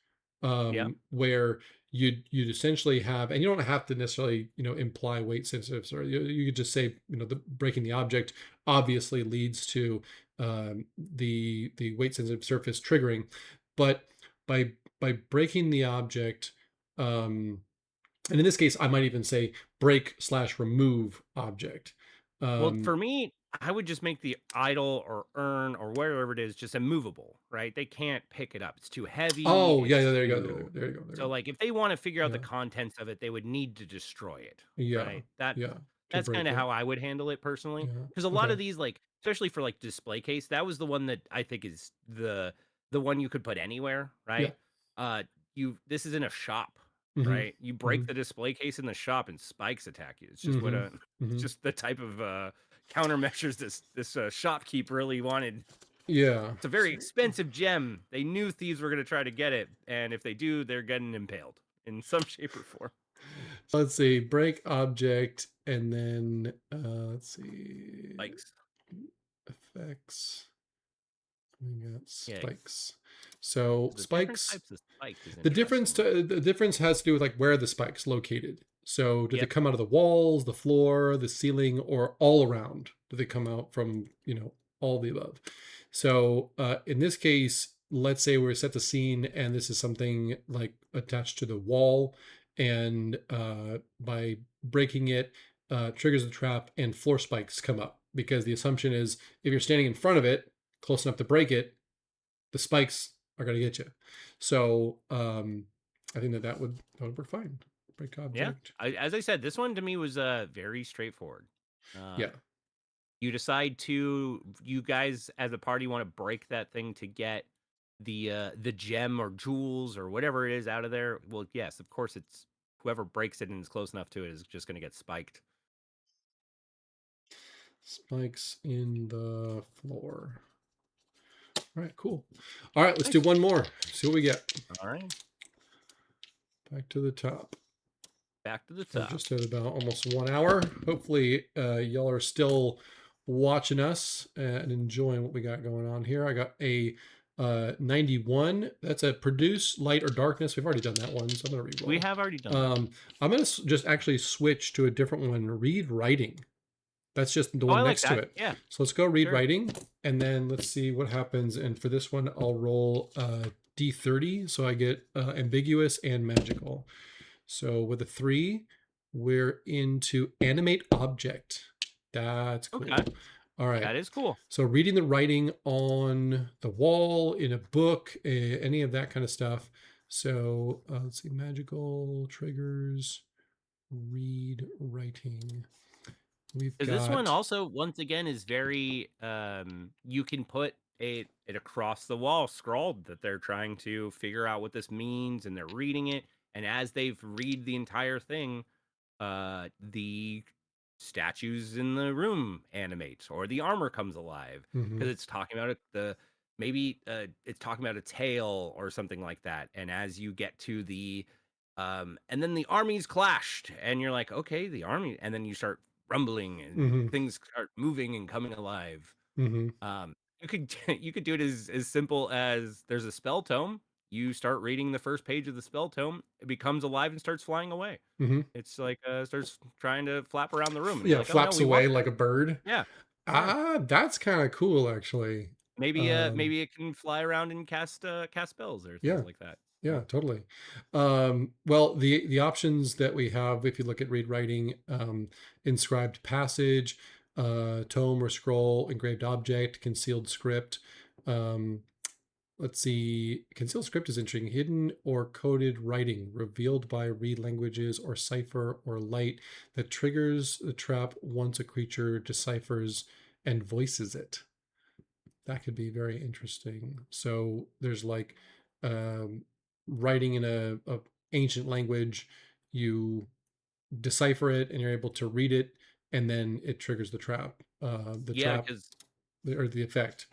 Yeah. where you'd essentially have, and you don't have to necessarily, imply weight sensitive, or you could just say, the breaking the object obviously leads to, the weight sensitive surface triggering. But by breaking the object, and in this case I might even say break slash remove object. Well, um for me, I would just make the idol or urn or wherever it is just immovable, right? They can't pick it up. It's too heavy. oh, yeah, It's yeah, there you go, too there you go, there so you go. like if they want to figure out the Yeah, contents of it, they would need to destroy it, yeah, right? That's yeah, to that's kind break of it. how I would handle it personally. Yeah, Because a lot okay. of these, like especially for like display case, that was the one that I think is the one you could put anywhere, Yeah. right? You this is in a shop, Mhm. right? You break Mhm. the display case in the shop and spikes attack you. It's just what Mhm. a it's Mhm. just the type of countermeasures this shopkeep really wanted. Yeah. It's a very expensive gem. They knew thieves were going to try to get it, and if they do, they're getting impaled in some shape or form. So let's see, break object, and then, let's see, Spikes. effects. We got Yeah, spikes. So 'cause the different spikes. types of spikes is The difference interesting. to the difference has to do with like where are the spikes located. So do they Yep. come out of the walls, the floor, the ceiling, or all around? Do they come out from, all the above? So in this case, let's say we're set the scene and this is something like attached to the wall, and by breaking it, triggers the trap and floor spikes come up, because the assumption is if you're standing in front of it close enough to break it, the spikes are going to get you. So I think that would work fine. Break Yeah. object. As I said, this one to me was very straightforward. Uh, Yeah. you decide to you guys as a party want to break that thing to get the gem or jewels or whatever it is out of there. Well, yes, of course it's whoever breaks it and is close enough to it is just going to get spiked. Spikes in the floor. All right, cool. All right, let's do Nice. one more. See what we get. All right. Back to the top. Back to the We're top. just at about almost 1 hour. Hopefully, y'all are still watching us and enjoying what we got going on here. I got a 91. That's a produce light or darkness. We've already done that one, so I'm gonna We re-roll. have already done that one. I'm gonna just actually switch to a different one. Read writing. That's just the Oh, I one like next to that. it. Yeah, So let's go read sure. writing, and then let's see what happens. And for this one, I'll roll D30, so I get ambiguous and magical. So with a 3, we're into animate object. That's cool. Okay. All right. That is cool. So reading the writing on the wall, in a book, any of that kind of stuff. So let's see, magical triggers, read writing. We've Because this one got. also, once again, is very you can put it across the wall scrawled that they're trying to figure out what this means and they're reading it. And as they've read the entire thing, the statues in the room animate or the armor comes alive Mhm. because it's talking about it, the maybe it's talking about a tale or something like that. And as you get to the and then the armies clashed and you're like, okay, the army, and then you start rumbling and Mhm. things start moving and coming alive. Mhm. You could you could do it as simple as there's a spell tome. You start reading the first page of the spell tome. It becomes alive and starts flying away. Mhm. It's like starts trying to flap around the room, and you're Yeah, like, "Oh no, flaps we away want like that." a bird. Yeah, yeah. Ah, that's kind of cool, actually. Um, Maybe it can fly around and cast spells or things yeah, like that. yeah, totally. Well, the options that we have, if you look at read writing, inscribed passage, tome or scroll, engraved object, concealed script. Um, let's see. Concealed script is interesting. Hidden or coded writing revealed by read languages or cipher or light that triggers the trap once a creature deciphers and voices it. That could be very interesting. So there's like um, writing in a ancient language. You decipher it and you're able to read it, and then it triggers the trap. The Yeah, trap because or the effect.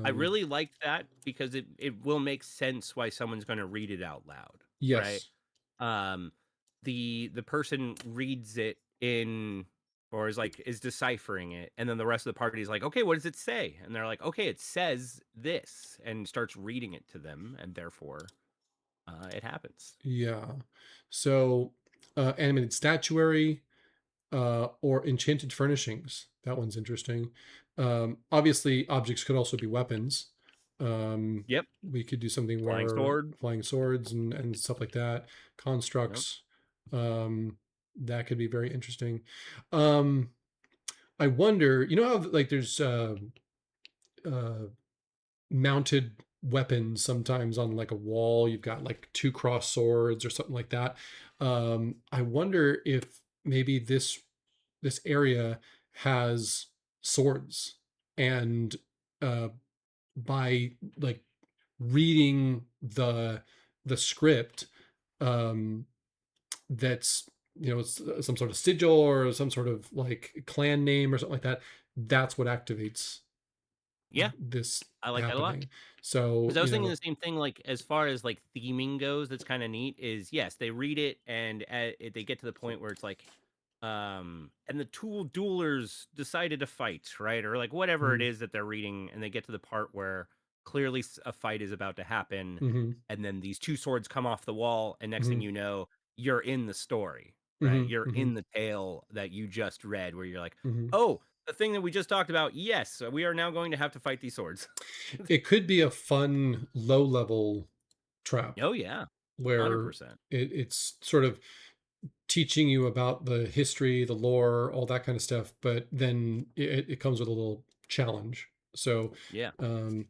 I Um, really like that because it will make sense why someone's going to read it out loud, right? yes. Um, the person reads it in or is deciphering it, and then the rest of the party is like, okay, what does it say? And they're like, okay, it says this, and starts reading it to them, and therefore it happens. Yeah. So animated statuary or enchanted furnishings. That one's interesting. Obviously, objects could also be weapons. Yep, We could do something flying where sword. flying swords and stuff like that, Yep. constructs. Um, that could be very interesting. Um, I wonder, you know how like there's uh, mounted weapons sometimes on like a wall. You've got like two cross swords or something like that. I wonder if maybe this area has swords, and uh, by like reading the script, um, that's it's some sort of sigil or some sort of like clan name or something like that. That's what activates Yeah, this I like that a lot. happening. So Because I was thinking the same thing, like as far as like theming goes, that's kind of neat. Is yes, they read it and they get to the point where it's like, and the tool duelers decided to fight, right, or like whatever it mm-hmm, is that they're reading, and they get to the part where clearly a fight is about to happen, mm-hmm, and then these two swords come off the wall, and next thing mm-hmm, you know, you're in the story, right? You're mm-hmm, in the tale that you just read, where you're like, mm-hmm. oh, the thing that we just talked about. Yes, we are now going to have to fight these swords. It could be a fun low level trap Oh yeah, where 100%. it's sort of teaching you about the history, the lore, all that kind of stuff, but then it comes with a little challenge. So Yeah. um,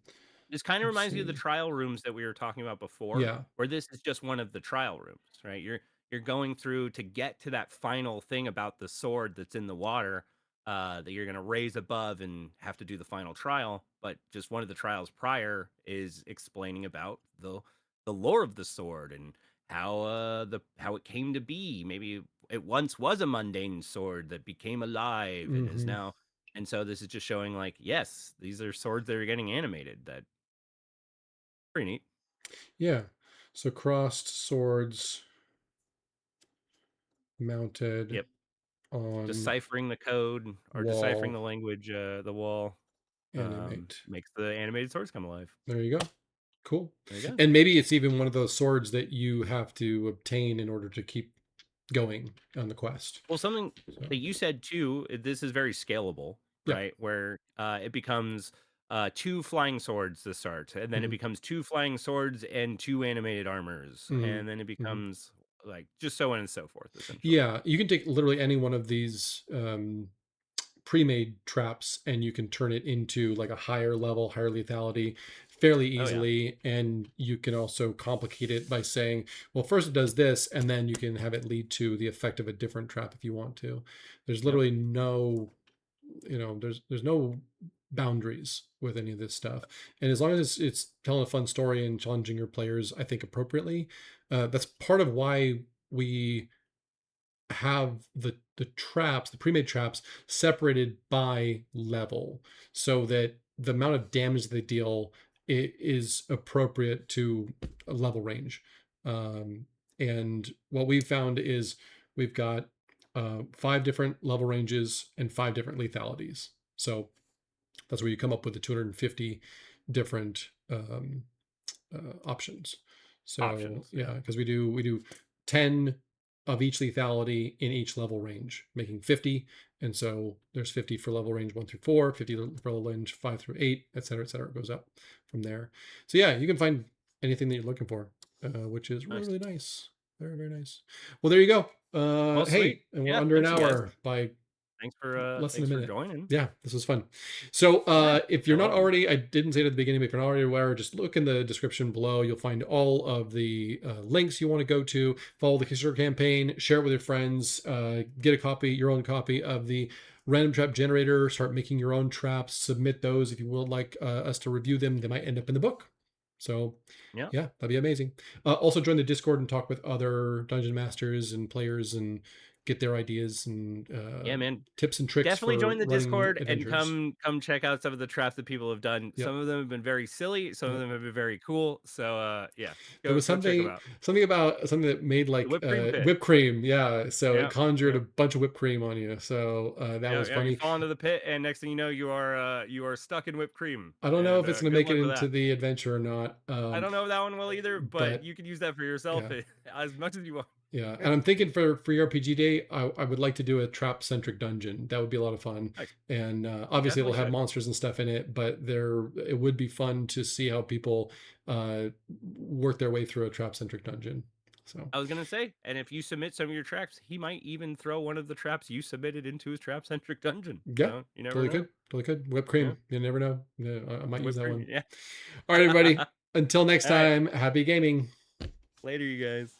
This kind of let's reminds me of the see. trial rooms that we were talking about before, Yeah. where this is just one of the trial rooms, right? You're going through to get to that final thing about the sword that's in the water, that you're going to raise above and have to do the final trial. But just one of the trials prior is explaining about the lore of the sword and how it came to be. Maybe it once was a mundane sword that became alive and is Hmm. now. And so this is just showing like, yes, these are swords that are getting animated. That pretty neat. Yeah. So crossed swords mounted Yep. on Deciphering the code or deciphering wall the language, the wall, animate. makes the animated swords come alive. There you go. Cool. There you go. And maybe it's even one of those swords that you have to obtain in order to keep going on the quest. Well, something So, that you said too, this is very scalable, yeah. right? Where it becomes two flying swords to start, and then it Hmm. becomes two flying swords and two animated armors, Hmm. and then it Hmm. becomes like just so on and so forth, essentially. Yeah. You can take literally any one of these pre-made traps and you can turn it into like a higher level, higher lethality fairly Oh yeah. easily. And you can also complicate it by saying, well, first it does this, and then you can have it lead to the effect of a different trap if you want to. There's Yep. literally no, there's no boundaries with any of this stuff. And as long as it's telling a fun story and challenging your players, I think appropriately, that's part of why we have the traps, the pre-made traps, separated by level, so that the amount of damage they deal is appropriate to a level range. And what we've found is we've got 5 different level ranges and 5 different lethalities. So that's where you come up with the 250 different options. So Options. Yeah. yeah, because we do 10 of each lethality in each level range, making 50. And so there's 50 for level range 1 through 4, 50 for level range 5 through 8, et cetera, et cetera. It goes up from there. So yeah, you can find anything that you're looking for, which is really, Nice. really nice. Very, very nice. Well, there you go. Well, sweet. Hey, and we're Yeah. under an Thanks, you guys. hour by less than a thanks for minute. joining. Yeah, this was fun. So Yeah, if you're no not problem. already, I didn't say it at the beginning, but if you're not already aware, just look in the description below. You'll find all of the links you want to go to. Follow the Kickstarter campaign, share it with your friends, get a copy, your own copy of the random trap generator. Start making your own traps. Submit those if you would like us to review them. They might end up in the book. So Yeah. yeah, that'd be amazing. Also join the Discord and talk with other dungeon masters and players and get their ideas and Yeah, man. tips and tricks Definitely for join the running Discord and adventures. come check out some of the traps that people have done. Yep. Some of them have been very silly, some of Yep. them have been very cool. So yeah, There was go check them something out. about something that made The like whipped cream pit. whipped cream. Yeah. So it Yeah, conjured a yeah. bunch of whipped cream on you. So that Yeah, was yeah, you funny. fall into the pit, and next thing you are stuck in whipped cream. I don't know And if it's going to good make it luck with into that. the adventure or not. I don't know if that one will either, but But you can use that for yourself yeah. as much as you want. Yeah, and I'm thinking for your RPG day, I would like to do a trap centric dungeon. That would be a lot of fun, Nice. and obviously it'll Definitely have should. monsters and stuff in it. But there, it would be fun to see how people work their way through a trap centric dungeon. So I was gonna say, and if you submit some of your traps, he might even throw one of the traps you submitted into his trap centric dungeon. yeah, So you never totally know. could, totally could. Whipped Yeah, cream, you never know. Yeah, I might use whipped that cream. one. Yeah. All right, everybody. Until next All right. time, happy gaming. Later, you guys.